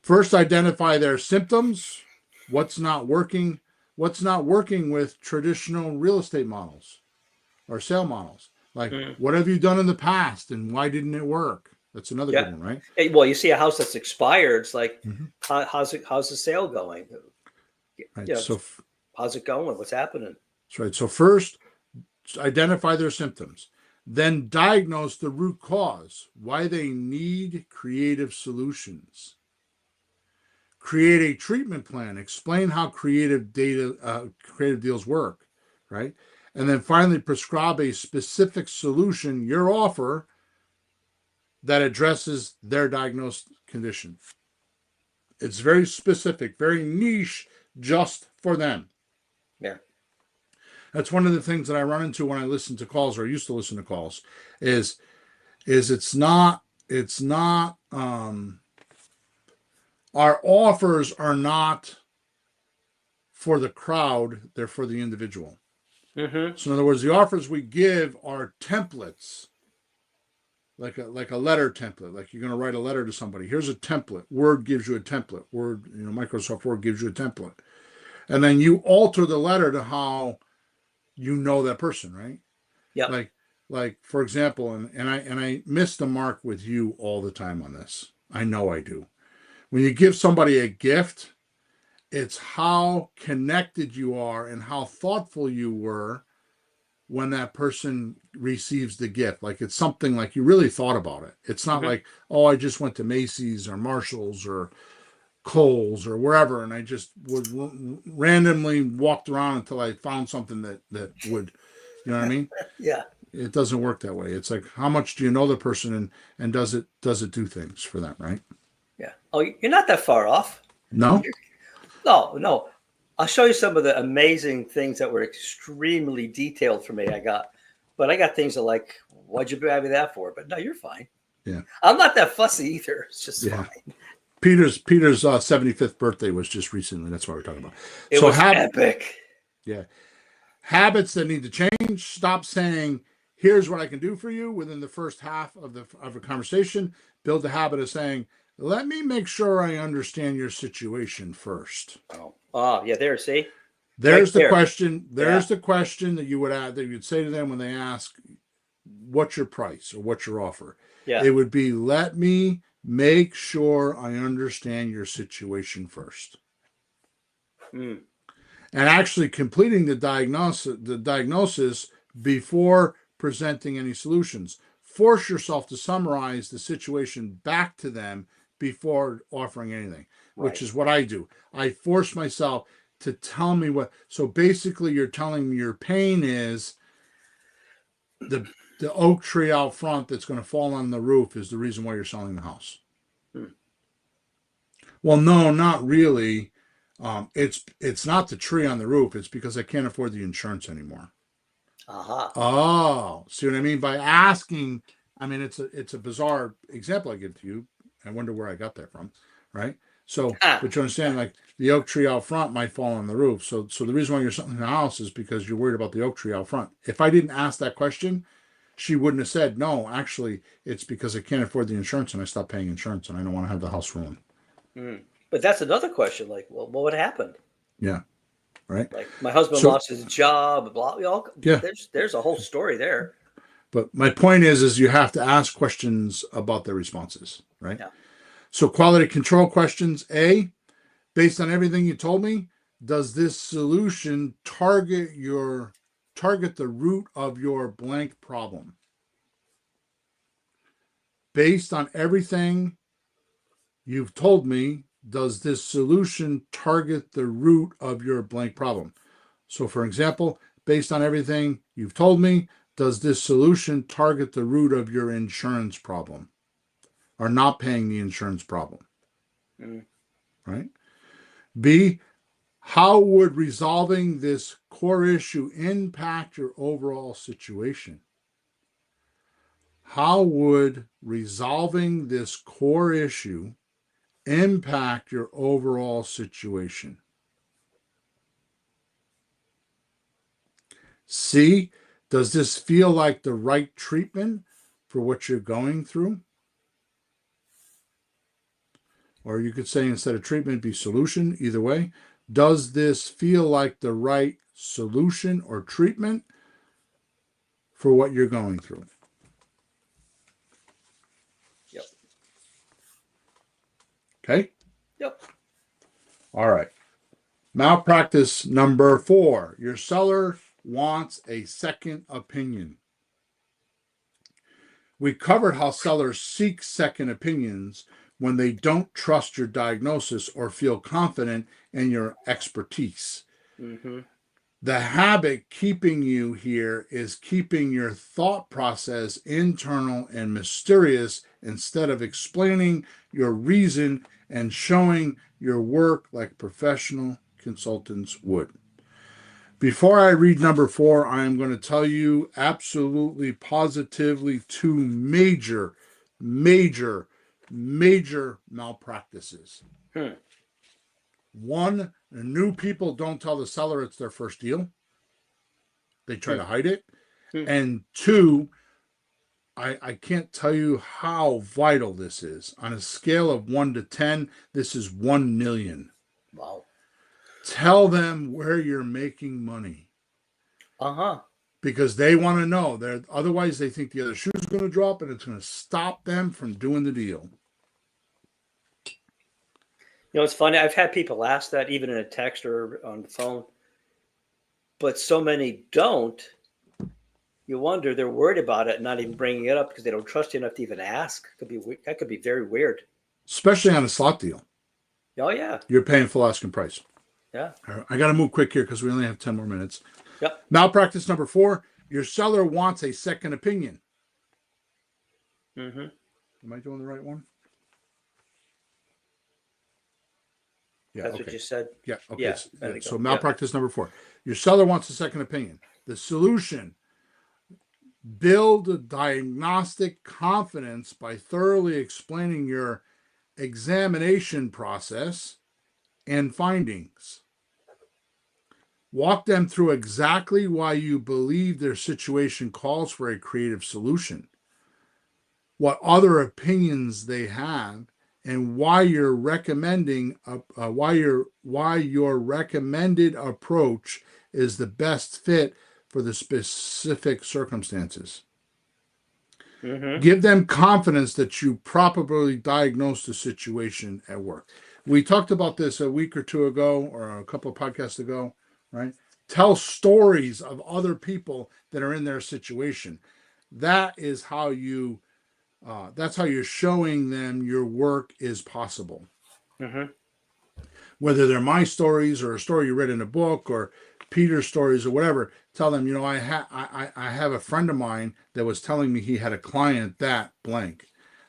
First, identify their symptoms. What's not working? What's not working with traditional real estate models or sale models? Like, what have you done in the past and why didn't it work? That's another Yeah. good one, right? Hey, well, you see a house that's expired. It's like, Mhm. how's the sale going? Right. You know, So, how's it going? What's happening? that's right. So first, identify their symptoms. Then diagnose the root cause, why they need creative solutions. Create a treatment plan. Explain how creative deals work, right? And then finally prescribe a specific solution, your offer, that addresses their diagnosed condition. It's very specific, very niche, just for them. Yeah. That's one of the things that I run into when I listen to calls, or used to listen to calls, is it's not our offers are not for the crowd, they're for the individual. Mm-hmm. So in other words, the offers we give are templates, like a letter template. Like you're going to write a letter to somebody. Here's a template. Word gives you a template. Microsoft Word gives you a template, and then you alter the letter to how you know that person, right? Yep. Like for example, and I miss the mark with you all the time on this. I know I do. When you give somebody a gift, it's how connected you are and how thoughtful you were when that person receives the gift. Like it's something like you really thought about it. It's not like, oh, I just went to Macy's or Marshall's or Kohl's or wherever, and I just would randomly walked around until I found something that would, you know what I mean? Yeah. It doesn't work that way. It's like, how much do you know the person, and does it do things for them, right? Yeah. Oh, you're not that far off. No. No. I'll show you some of the amazing things that were extremely detailed for me. I got things that like, why'd you buy me that for? But no, you're fine. Yeah. I'm not that fussy either. It's just fine. Peter's 75th birthday was just recently. That's what we're talking about. It was epic. Yeah. Habits that need to change. Stop saying, here's what I can do for you within the first half of a conversation. Build the habit of saying, let me make sure I understand your situation first. Oh, yeah, there, see? There's Right the there. question. There's the question that you would add, that you'd say to them when they ask, what's your price or what's your offer? Yeah. It would be, let me make sure I understand your situation first. Mm. And actually completing the diagnosis before presenting any solutions. Force yourself to summarize the situation back to them before offering anything, which is what I do. I force myself to tell me what. So basically, you're telling me your pain is the oak tree out front that's going to fall on the roof is the reason why you're selling the house. Mm. Well, no, not really. It's not the tree on the roof. It's because I can't afford the insurance anymore. Oh, see what I mean? By asking, I mean it's a bizarre example I give to you. I wonder where I got that from, right? So, but you understand, like the oak tree out front might fall on the roof. So the reason why you're selling the house is because you're worried about the oak tree out front. If I didn't ask that question, she wouldn't have said, no, actually, it's because I can't afford the insurance and I stopped paying insurance and I don't want to have the house ruined. Mm. But that's another question. Like, well, what happened? Yeah. Right. Like my husband lost his job. Blah. Yeah. There's a whole story there. But my point is you have to ask questions about their responses, right? Yeah. So quality control questions. A, based on everything you told me, does this solution target the root of your blank problem? Based on everything you've told me, does this solution target the root of your blank problem? So for example, based on everything you've told me, does this solution target the root of your insurance problem or not paying the insurance problem? Mm. Right? B, how would resolving this core issue impact your overall situation? How would resolving this core issue impact your overall situation? C, does this feel like the right treatment for what you're going through? or you could say instead of treatment, be solution, either way. Does this feel like the right solution or treatment for what you're going through? Yep. Okay? Yep. All right. Malpractice number 4. Your seller wants a second opinion. We covered how sellers seek second opinions when they don't trust your diagnosis or feel confident in your expertise. Mm-hmm. The habit keeping you here is keeping your thought process internal and mysterious instead of explaining your reason and showing your work like professional consultants would. Before I read number 4, I am going to tell you absolutely positively 2 major malpractices. One, new people don't tell the seller it's their first deal. They try to hide it. And 2, I can't tell you how vital this is. On a scale of 1 to 10, this is 1 million. Wow. Tell them where you're making money. Uh-huh. Because they want to know. Otherwise, they think the other shoe's going to drop and it's going to stop them from doing the deal. You know, it's funny. I've had people ask that even in a text or on the phone, but so many don't. You wonder they're worried about it and not even bringing it up because they don't trust you enough to even ask. That could be very weird. Especially on a slot deal. Oh, yeah. You're paying full asking price. Yeah. All right, I got to move quick here because we only have 10 more minutes. Yep. Malpractice number 4, your seller wants a second opinion. Mm-hmm. Am I doing the right one? Yeah, That's okay. what you said. Yeah, okay. Yeah, So malpractice number 4. Your seller wants a second opinion. The solution: build diagnostic confidence by thoroughly explaining your examination process and findings. Walk them through exactly why you believe their situation calls for a creative solution, what other opinions they have, and why your recommended approach is the best fit for the specific circumstances. Mm-hmm. Give them confidence that you properly diagnosed the situation at work. We talked about this a week or 2 ago, or a couple of podcasts ago, right? Tell stories of other people that are in their situation. That is how you. That's how you're showing them your work is possible. Mm-hmm. Whether they're my stories or a story you read in a book or Peter's stories or whatever, tell them, you know, I have a friend of mine that was telling me he had a client that blank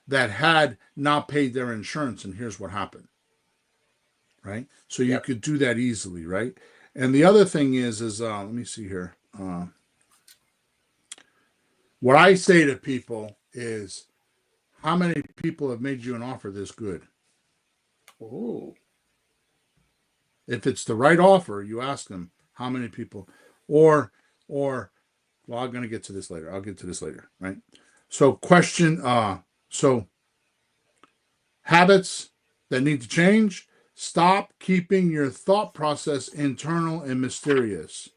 that had not paid their insurance, and here's what happened. Right? So you could do that easily, right? And the other thing is let me see here. What I say to people is, how many people have made you an offer this good? Ooh. If it's the right offer, you ask them how many people, or, well, I'm going to get to this later. I'll get to this later, right? So so habits that need to change. Stop keeping your thought process internal and mysterious.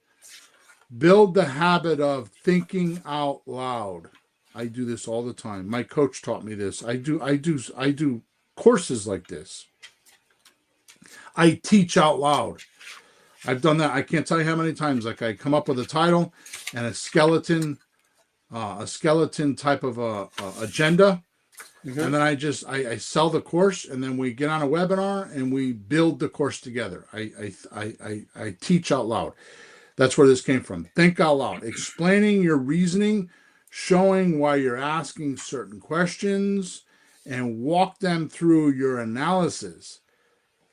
Build the habit of thinking out loud. I do this all the time. My coach taught me this. I do courses like this. I teach out loud. I've done that. I can't tell you how many times. Like, I come up with a title and a skeleton type of agenda, Mm-hmm. and then I sell the course, and then we get on a webinar and we build the course together. I teach out loud. That's where this came from. Think out loud, explaining your reasoning, showing why you're asking certain questions, and walk them through your analysis.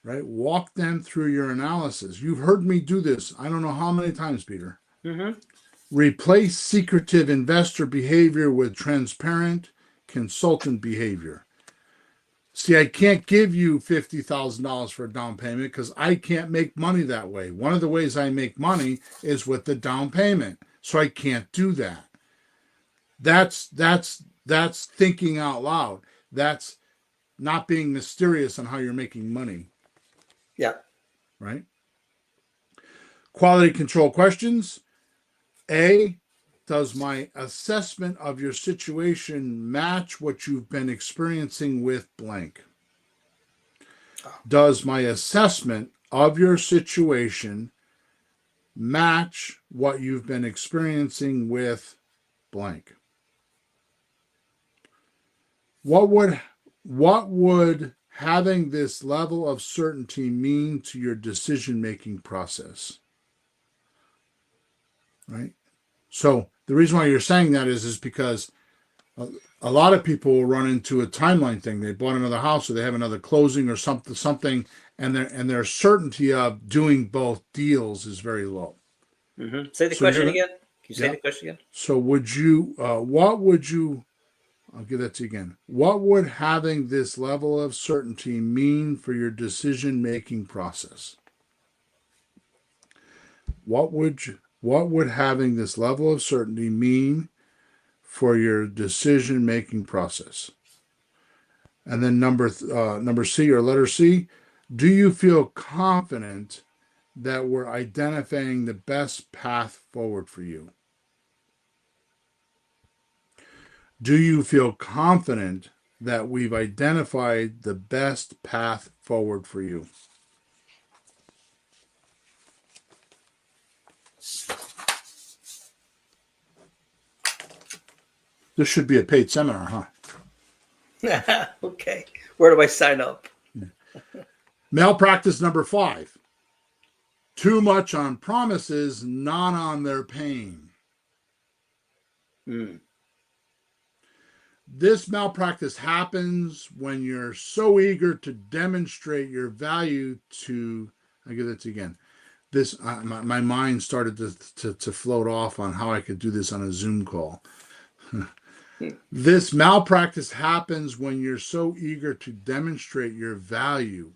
Right? Walk them through your analysis. You've heard me do this. I don't know how many times, Peter. Mm-hmm. Replace secretive investor behavior with transparent consultant behavior. See, I can't give you $50,000 for a down payment because I can't make money that way. One of the ways I make money is with the down payment. So I can't do that. That's thinking out loud. That's not being mysterious on how you're making money. Yeah. Right? Quality control questions. A, does my assessment of your situation match what you've been experiencing with blank? Does my assessment of your situation match what you've been experiencing with blank? What would having this level of certainty mean to your decision-making process? Right? So the reason why you're saying that is because a lot of people will run into a timeline thing. They bought another house, or they have another closing, or something, and their certainty of doing both deals is very low. Mm-hmm. Say the So question again. Can you say yeah. the question again? So would you? What would you? I'll give that to you again. What would having this level of certainty mean for your decision-making process? What would having this level of certainty mean for your decision-making process? And then number C, or letter C, do you feel confident that we're identifying the best path forward for you? Do you feel confident that we've identified the best path forward for you? This should be a paid seminar, huh? Okay. Where do I sign up? Malpractice number 5. Too much on promises, not on their pain. This malpractice happens when you're so eager to demonstrate your value to, I give that to you again. This, my mind started to float off on how I could do this on a Zoom call. This malpractice happens when you're so eager to demonstrate your value.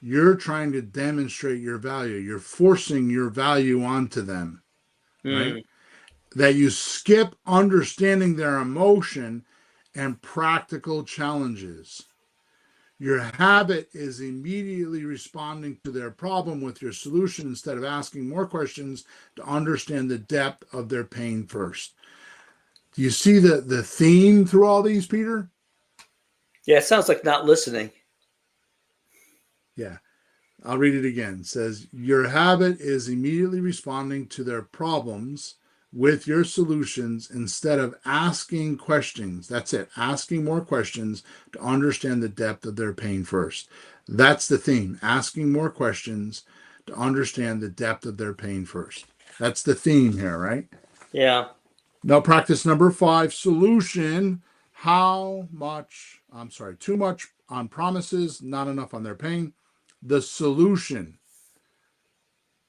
You're trying to demonstrate your value. You're forcing your value onto them, right? That you skip understanding their emotion and practical challenges. Your habit is immediately responding to their problem with your solution instead of asking more questions to understand the depth of their pain first. Do you see the theme through all these, Peter? Yeah, it sounds like not listening. Yeah. I'll read it again. It says, your habit is immediately responding to their problems with your solutions instead of asking questions. That's it. Asking more questions to understand the depth of their pain first. That's the theme. Asking more questions to understand the depth of their pain first. That's the theme here, right? Yeah. Malpractice number 5, solution. Too much on promises, not enough on their pain. The solution.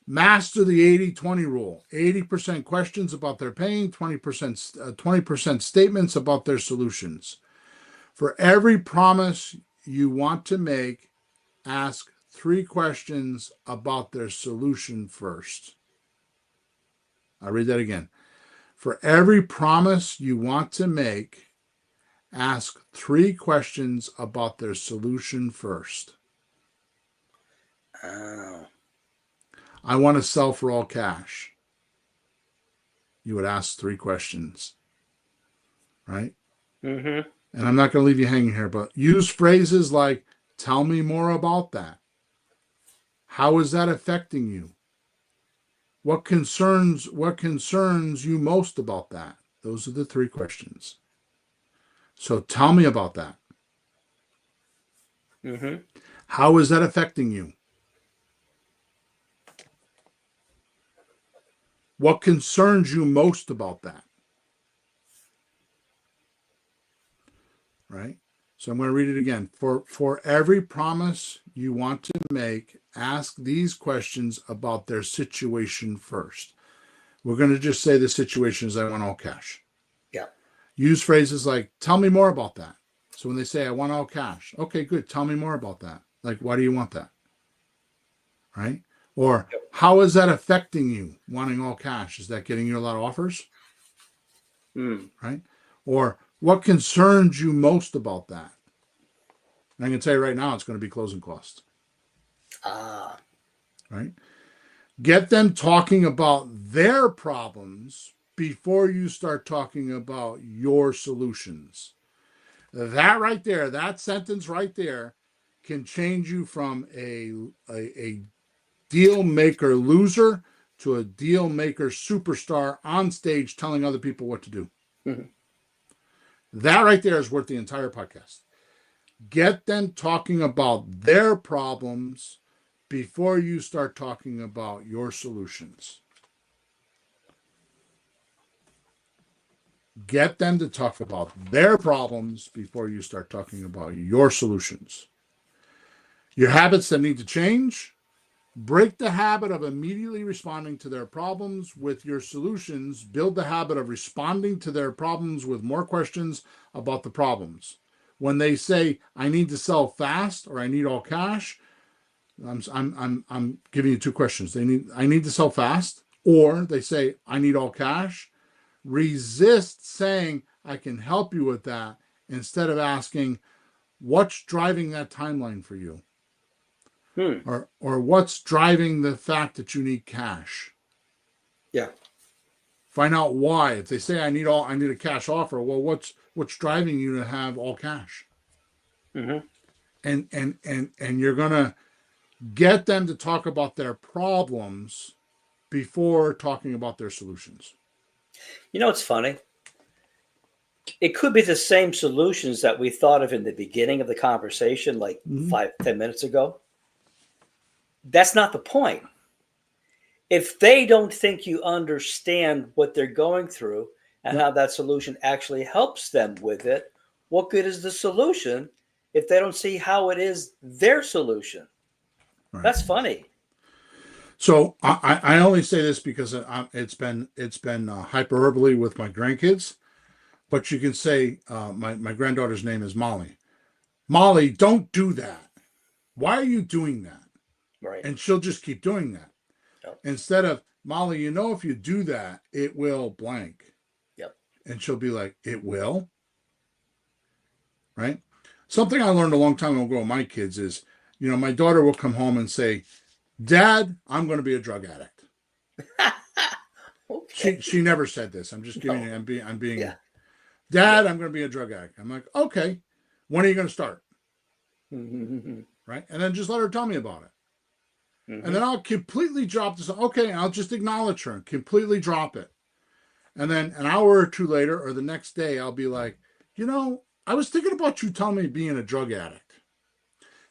Master the 80-20 rule. 80% questions about their pain, 20% statements about their solutions. For every promise you want to make, ask 3 questions about their solution first. I'll read that again. For every promise you want to make, ask 3 questions about their solution first. Oh. I want to sell for all cash. You would ask 3 questions, right? Mm-hmm. And I'm not going to leave you hanging here, but use phrases like, tell me more about that. How is that affecting you? What concerns you most about that? Those are the 3 questions. So tell me about that. Mm-hmm. How is that affecting you? What concerns you most about that? Right? So I'm going to read it again. For every promise you want to make, ask these questions about their situation first. We're going to just say the situation is I want all cash. Yeah. Use phrases like, tell me more about that. So when they say, I want all cash, okay, good. Tell me more about that. Like, why do you want that? Right? Or how is that affecting you, wanting all cash? Is that getting you a lot of offers? Right? Or what concerns you most about that? And I can tell you right now, it's going to be closing costs. Ah. Right? Get them talking about their problems before you start talking about your solutions. That right there, that sentence right there can change you from a deal maker loser to a deal maker superstar on stage telling other people what to do. Mhm. That right there is worth the entire podcast. Get them talking about their problems before you start talking about your solutions. Get them to talk about their problems before you start talking about your solutions. Your habits that need to change: break the habit of immediately responding to their problems with your solutions. Build the habit of responding to their problems with more questions about the problems. When they say, I need to sell fast or I need all cash, I'm giving you two questions. I need to sell fast, or they say, I need all cash. Resist saying, I can help you with that, instead of asking, what's driving that timeline for you? Hmm. Or what's driving the fact that you need cash? Yeah. Find out why. If they say I need a cash offer, well, what's driving you to have all cash? Mm-hmm. And you're gonna get them to talk about their problems before talking about their solutions. You know, it's funny. It could be the same solutions that we thought of in the beginning of the conversation, like Mm-hmm. 5, 10 minutes ago. That's not the point. If they don't think you understand what they're going through and Yep. how that solution actually helps them with it, what good is the solution if they don't see how it is their solution? Right. That's funny. So I only say this because it's been hyperbole with my grandkids, but you can say my granddaughter's name is Molly. Molly, don't do that. Why are you doing that? Right. And she'll just keep doing that. Yep. Instead of, Molly, if you do that, it will blank. Yep. And she'll be like, it will? Right? Something I learned a long time ago with my kids is, my daughter will come home and say, Dad, I'm going to be a drug addict. Okay. She never said this. I'm just giving No. you, I'm being, Yeah. Dad, Yeah. I'm going to be a drug addict. I'm like, okay, when are you going to start? Mm-hmm. Right? And then just let her tell me about it. And Mm-hmm. then I'll completely drop this. Okay, I'll just acknowledge her and completely drop it. And then an hour or two later, or the next day, I'll be like, I was thinking about you telling me being a drug addict.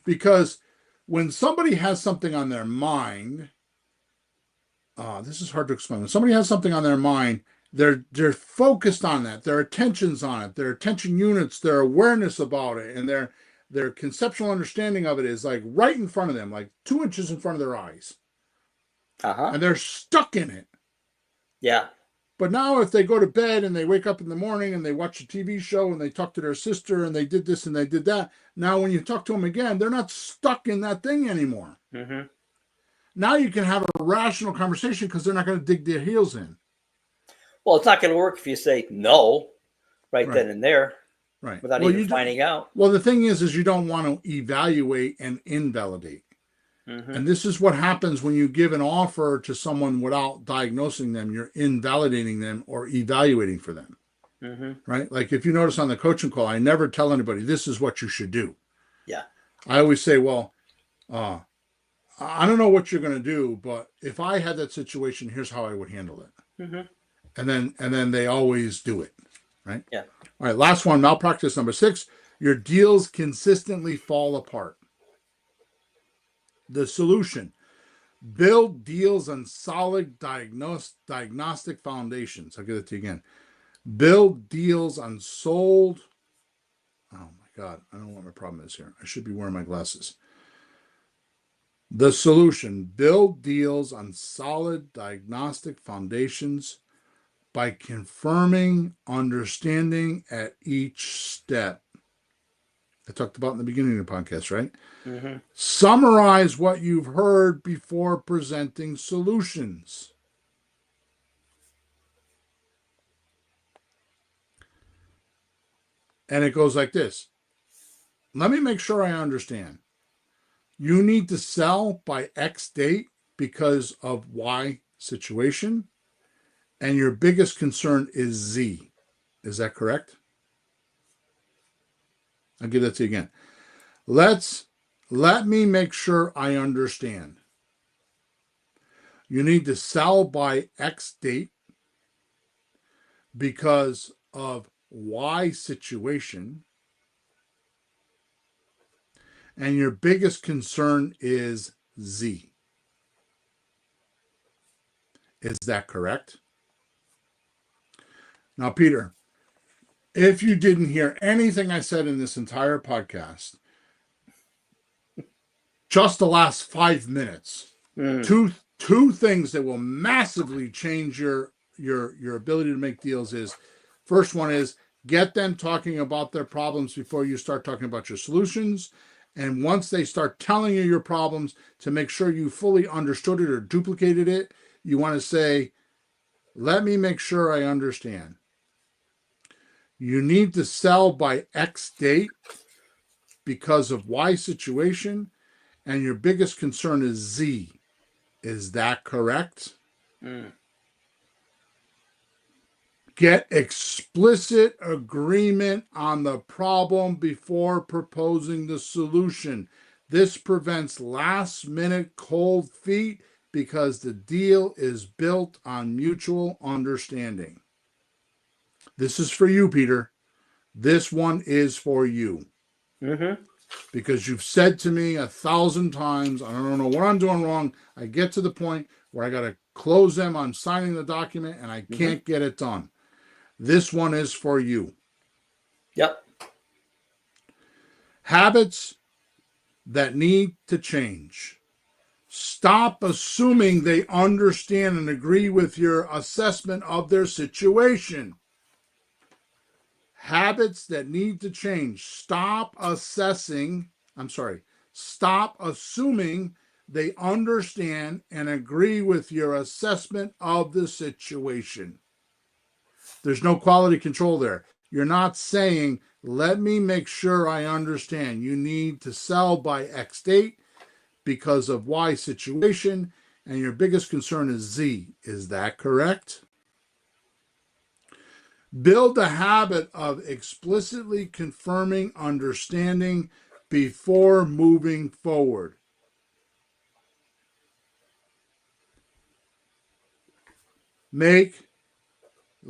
Because when somebody has something on their mind, this is hard to explain. When somebody has something on their mind, they're focused on that. Their attention's on it. Their attention units, their awareness about it, and their conceptual understanding of it is like right in front of them, like 2 inches in front of their eyes. Uh-huh. And they're stuck in it. Yeah. But now if they go to bed and they wake up in the morning and they watch a TV show and they talk to their sister and they did this and they did that, now when you talk to them again, they're not stuck in that thing anymore. Mm-hmm. Now you can have a rational conversation because they're not going to dig their heels in. Well, it's not going to work if you say no right Right, then and there right. without Well, even finding out. well, the thing is you don't want to evaluate and invalidate. Mm-hmm. And this is what happens when you give an offer to someone without diagnosing them. You're invalidating them or evaluating for them. Mm-hmm. Right? Like if you notice on the coaching call, I never tell anybody this is what you should do. Yeah. I always say, well, I don't know what you're going to do, but if I had that situation, here's how I would handle it. Mm-hmm. And then they always do it. Right? Yeah. All right, last one, malpractice number 6. Your deals consistently fall apart. The solution: build deals on solid diagnostic foundations. I'll get it to you again. Build deals on sold. Oh my God, I don't know what my problem is here. I should be wearing my glasses. The solution: build deals on solid diagnostic foundations by confirming understanding at each step. I talked about in the beginning of the podcast, right? Mm-hmm. Summarize what you've heard before presenting solutions. And it goes like this. let me make sure I understand. You need to sell by X date because of Y situation, and your biggest concern is Z. Is that correct? I'll give that to you again. Let me make sure I understand. You need to sell by X date because of Y situation, and your biggest concern is Z. Is that correct? Now, Peter, if you didn't hear anything I said in this entire podcast, just the last 5 minutes, two things that will massively change your ability to make deals is, first one is get them talking about their problems before you start talking about your solutions. And once they start telling you your problems, to make sure you fully understood it or duplicated it, you want to say, let me make sure I understand. You need to sell by X date because of Y situation, and your biggest concern is Z. Is that correct? Get explicit agreement on the problem before proposing the solution. This prevents last-minute cold feet because the deal is built on mutual understanding. This is for you, Peter. This one is for you. Because you've said to me 1,000 times, I don't know what I'm doing wrong. I get to the point where I got to close them. I'm signing the document and I can't get it done. This one is for you. Yep. Habits that need to change. Stop assuming they understand and agree with your assessment of their situation. Habits that need to change. Stop assuming they understand and agree with your assessment of the situation. There's no quality control there. You're not saying, let me make sure I understand. You need to sell by X date because of Y situation, and your biggest concern is Z. Is that correct? Build a habit of explicitly confirming understanding before moving forward.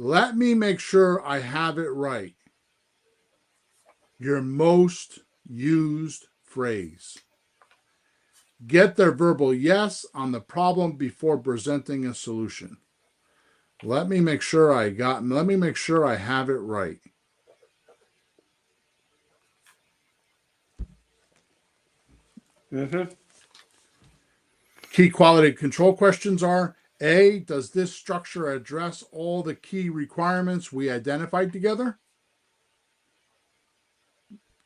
Let me make sure I have it right. Your most used phrase. Get their verbal yes on the problem before presenting a solution. Let me make sure I have it right. Key quality control questions are: A, does this structure address all the key requirements we identified together?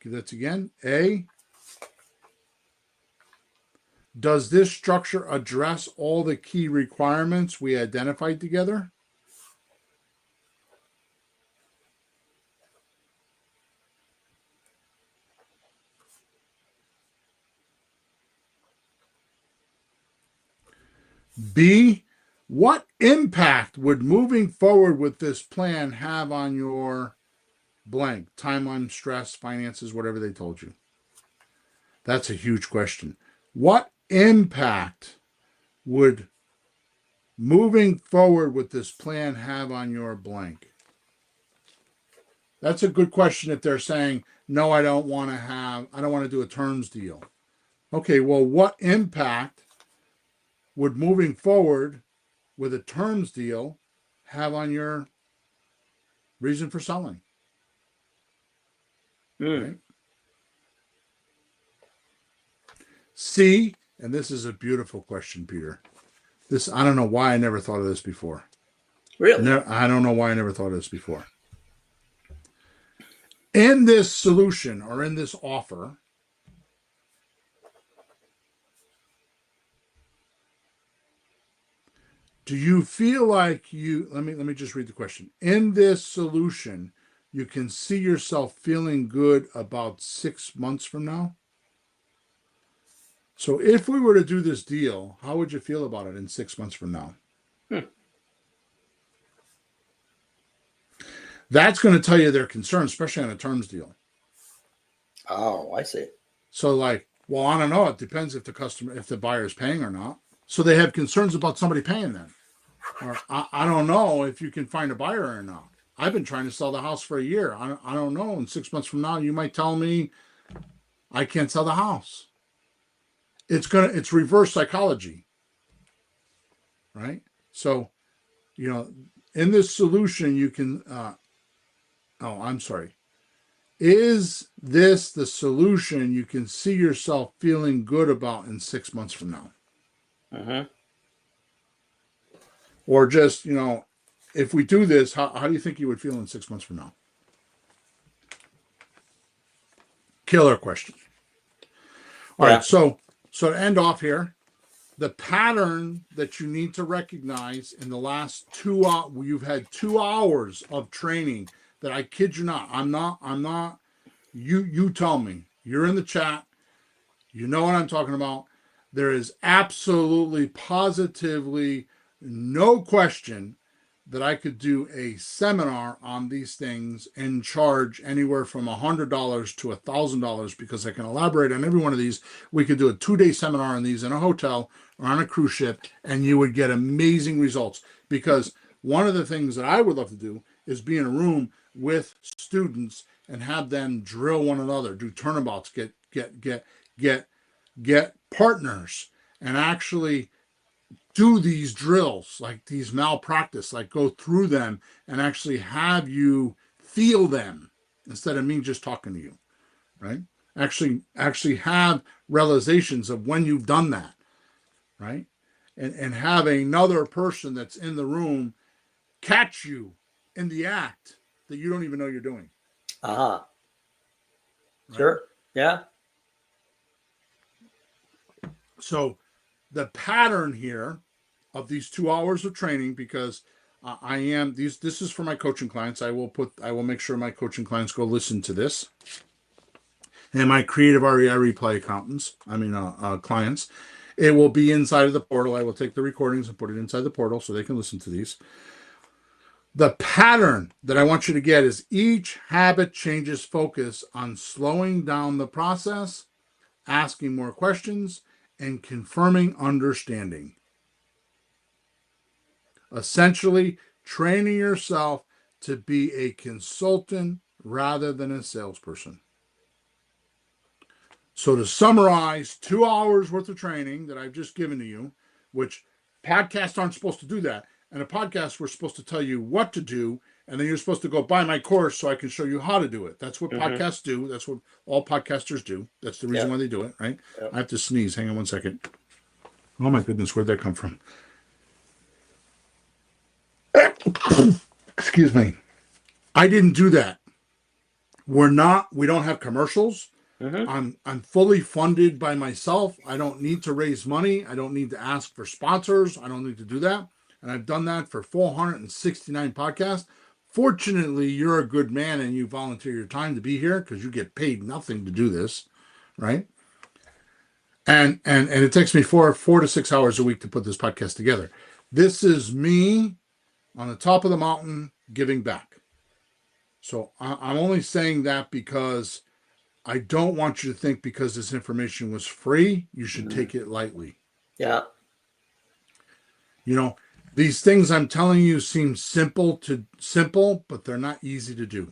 That's again. A, does this structure address all the key requirements we identified together? B, what impact would moving forward with this plan have on your blank? Timeline, stress, finances, whatever they told you. That's a huge question. What impact would moving forward with this plan have on your blank? That's a good question if they're saying, no, I don't want to do a terms deal. Okay, well, what impact would moving forward with a terms deal have on your reason for selling? Right? C, and this is a beautiful question, Peter. I don't know why I never thought of this before. Really? I don't know why I never thought of this before. In this solution or in this offer, do you feel like let me just read the question. In this solution, you can see yourself feeling good about 6 months from now. So if we were to do this deal, how would you feel about it in 6 months from now? That's going to tell you their concern, especially on a terms deal. Oh, I see. So like, well, I don't know. It depends if the buyer is paying or not. So they have concerns about somebody paying them. Or I don't know if you can find a buyer or not. I've been trying to sell the house for a year. I don't know. In 6 months from now, you might tell me I can't sell the house. It's reverse psychology, right? So, in this solution, you can, I'm sorry. Is this the solution you can see yourself feeling good about in 6 months from now? Mm-hmm. Or just, if we do this, how do you think you would feel in 6 months from now? Killer question. All right, so to end off here, the pattern that you need to recognize in the last 2 hours, you've had 2 hours of training that I kid you not, I'm not, you tell me, you're in the chat, you know what I'm talking about. There is absolutely, positively no question that I could do a seminar on these things and charge anywhere from $100 to $1,000 because I can elaborate on every one of these. We could do a 2-day seminar on these in a hotel or on a cruise ship, and you would get amazing results. Because one of the things that I would love to do is be in a room with students and have them drill one another, do turnabouts, get partners, and actually do these drills, like these malpractice, like go through them and actually have you feel them instead of me just talking to you, right? Actually have realizations of when you've done that, right? And have another person that's in the room catch you in the act that you don't even know you're doing. Uh-huh. Right? Sure. Yeah. So the pattern here of these 2 hours of training, because this is for my coaching clients. I will make sure my coaching clients go listen to this. And my creative REI replay clients, it will be inside of the portal. I will take the recordings and put it inside the portal so they can listen to these. The pattern that I want you to get is each habit changes focus on slowing down the process, asking more questions, and confirming understanding. Essentially, training yourself to be a consultant rather than a salesperson. So to summarize, 2 hours worth of training that I've just given to you, which podcasts aren't supposed to do that. And a podcast, we're supposed to tell you what to do, and then you're supposed to go buy my course so I can show you how to do it. That's what podcasts do. That's what all podcasters do. That's the reason why they do it, right? Yep. I have to sneeze. Hang on 1 second. Oh my goodness, where'd that come from? Excuse me. I didn't do that. We don't have commercials. I'm fully funded by myself. I don't need to raise money. I don't need to ask for sponsors. I don't need to do that. And I've done that for 469 podcasts. Fortunately, you're a good man and you volunteer your time to be here because you get paid nothing to do this, right? And it takes me four to 6 hours a week to put this podcast together. This is me on the top of the mountain giving back. So I'm only saying that because I don't want you to think because this information was free, you should take it lightly. Yeah. These things I'm telling you seem simple, but they're not easy to do.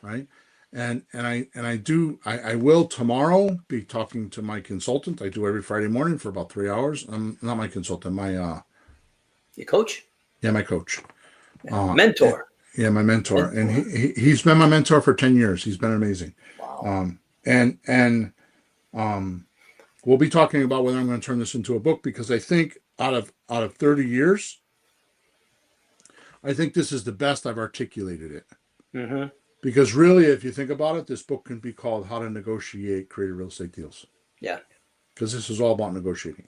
Right? And I will tomorrow be talking to my consultant. I do every Friday morning for about 3 hours. Not my consultant, your coach? Yeah, my coach. Mentor. Yeah, my mentor. And he's been my mentor for 10 years. He's been amazing. Wow. We'll be talking about whether I'm going to turn this into a book, because I think out of 30 years, I think this is the best I've articulated it. Because really, if you think about it, this book can be called How to Negotiate Creative Real Estate Deals. Yeah. Because this is all about negotiating.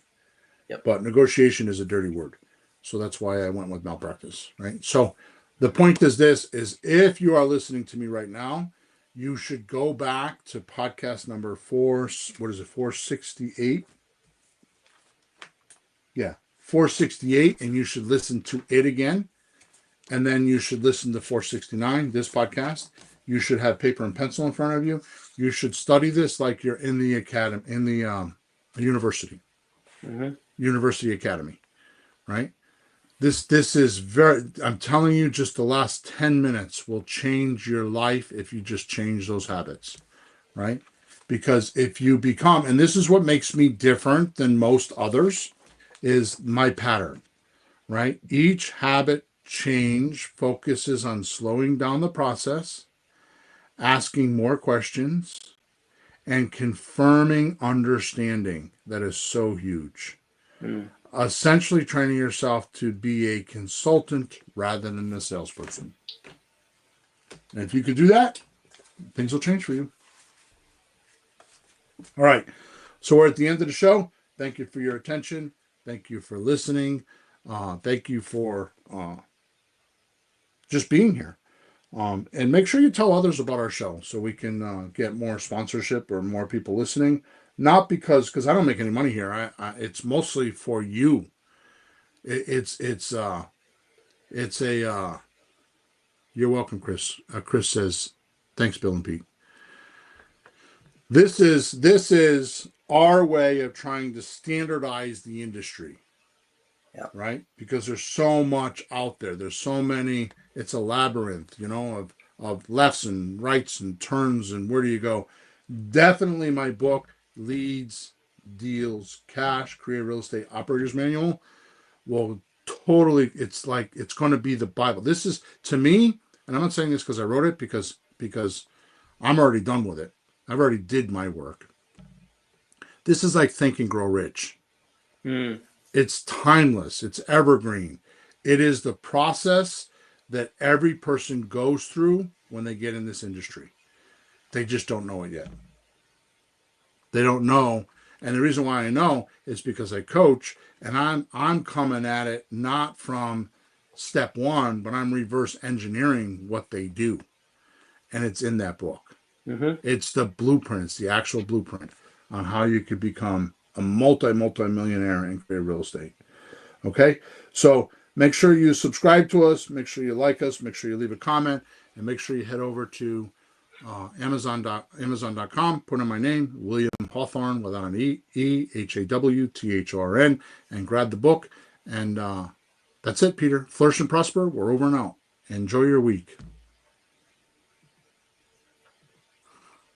Yep. But negotiation is a dirty word. So that's why I went with malpractice, right? So The point is this, is if you are listening to me right now, you should go back to podcast number 468? Yeah, 468, and you should listen to it again. And then you should listen to 469, this podcast. You should have paper and pencil in front of you. You should study this like you're in the academy, in the university, university academy, right? This is very, I'm telling you, just the last 10 minutes will change your life if you just change those habits, right? Because if you become, and this is what makes me different than most others, is my pattern, right? Each habit change focuses on slowing down the process, asking more questions, and confirming understanding. That is so huge. Essentially training yourself to be a consultant rather than a salesperson. And if you could do that, things will change for you. All right. So we're at the end of the show. Thank you for your attention. Thank you for listening. Thank you for just being here. And make sure you tell others about our show so we can get more sponsorship or more people listening. Not because I don't make any money here. It's mostly for you. It's a. You're welcome, Chris. Chris says, "Thanks, Bill and Pete." This is our way of trying to standardize the industry. Yeah. Right? Because there's so much out there. There's so many. It's a labyrinth, of lefts and rights and turns and where do you go. Definitely my book, Leads, Deals, Cash, Creative Real Estate Operators Manual, will totally, it's going to be the Bible. This is, to me, and I'm not saying this because I wrote it, because I'm already done with it. I've already did my work. This is like Think and Grow Rich. It's timeless. It's evergreen. It is the process that every person goes through when they get in this industry. They just don't know it yet. They don't know. And the reason why I know is because I coach, and I'm coming at it not from step one, but I'm reverse engineering what they do. And it's in that book. It's the blueprint. It's the actual blueprint on how you could become a multi-millionaire in creative real estate. Okay? So make sure you subscribe to us. Make sure you like us. Make sure you leave a comment. And make sure you head over to Amazon.com. Put in my name, William Hawthorne, without an E, Hawthorn, and grab the book. And that's it, Peter. Flourish and prosper. We're over and out. Enjoy your week.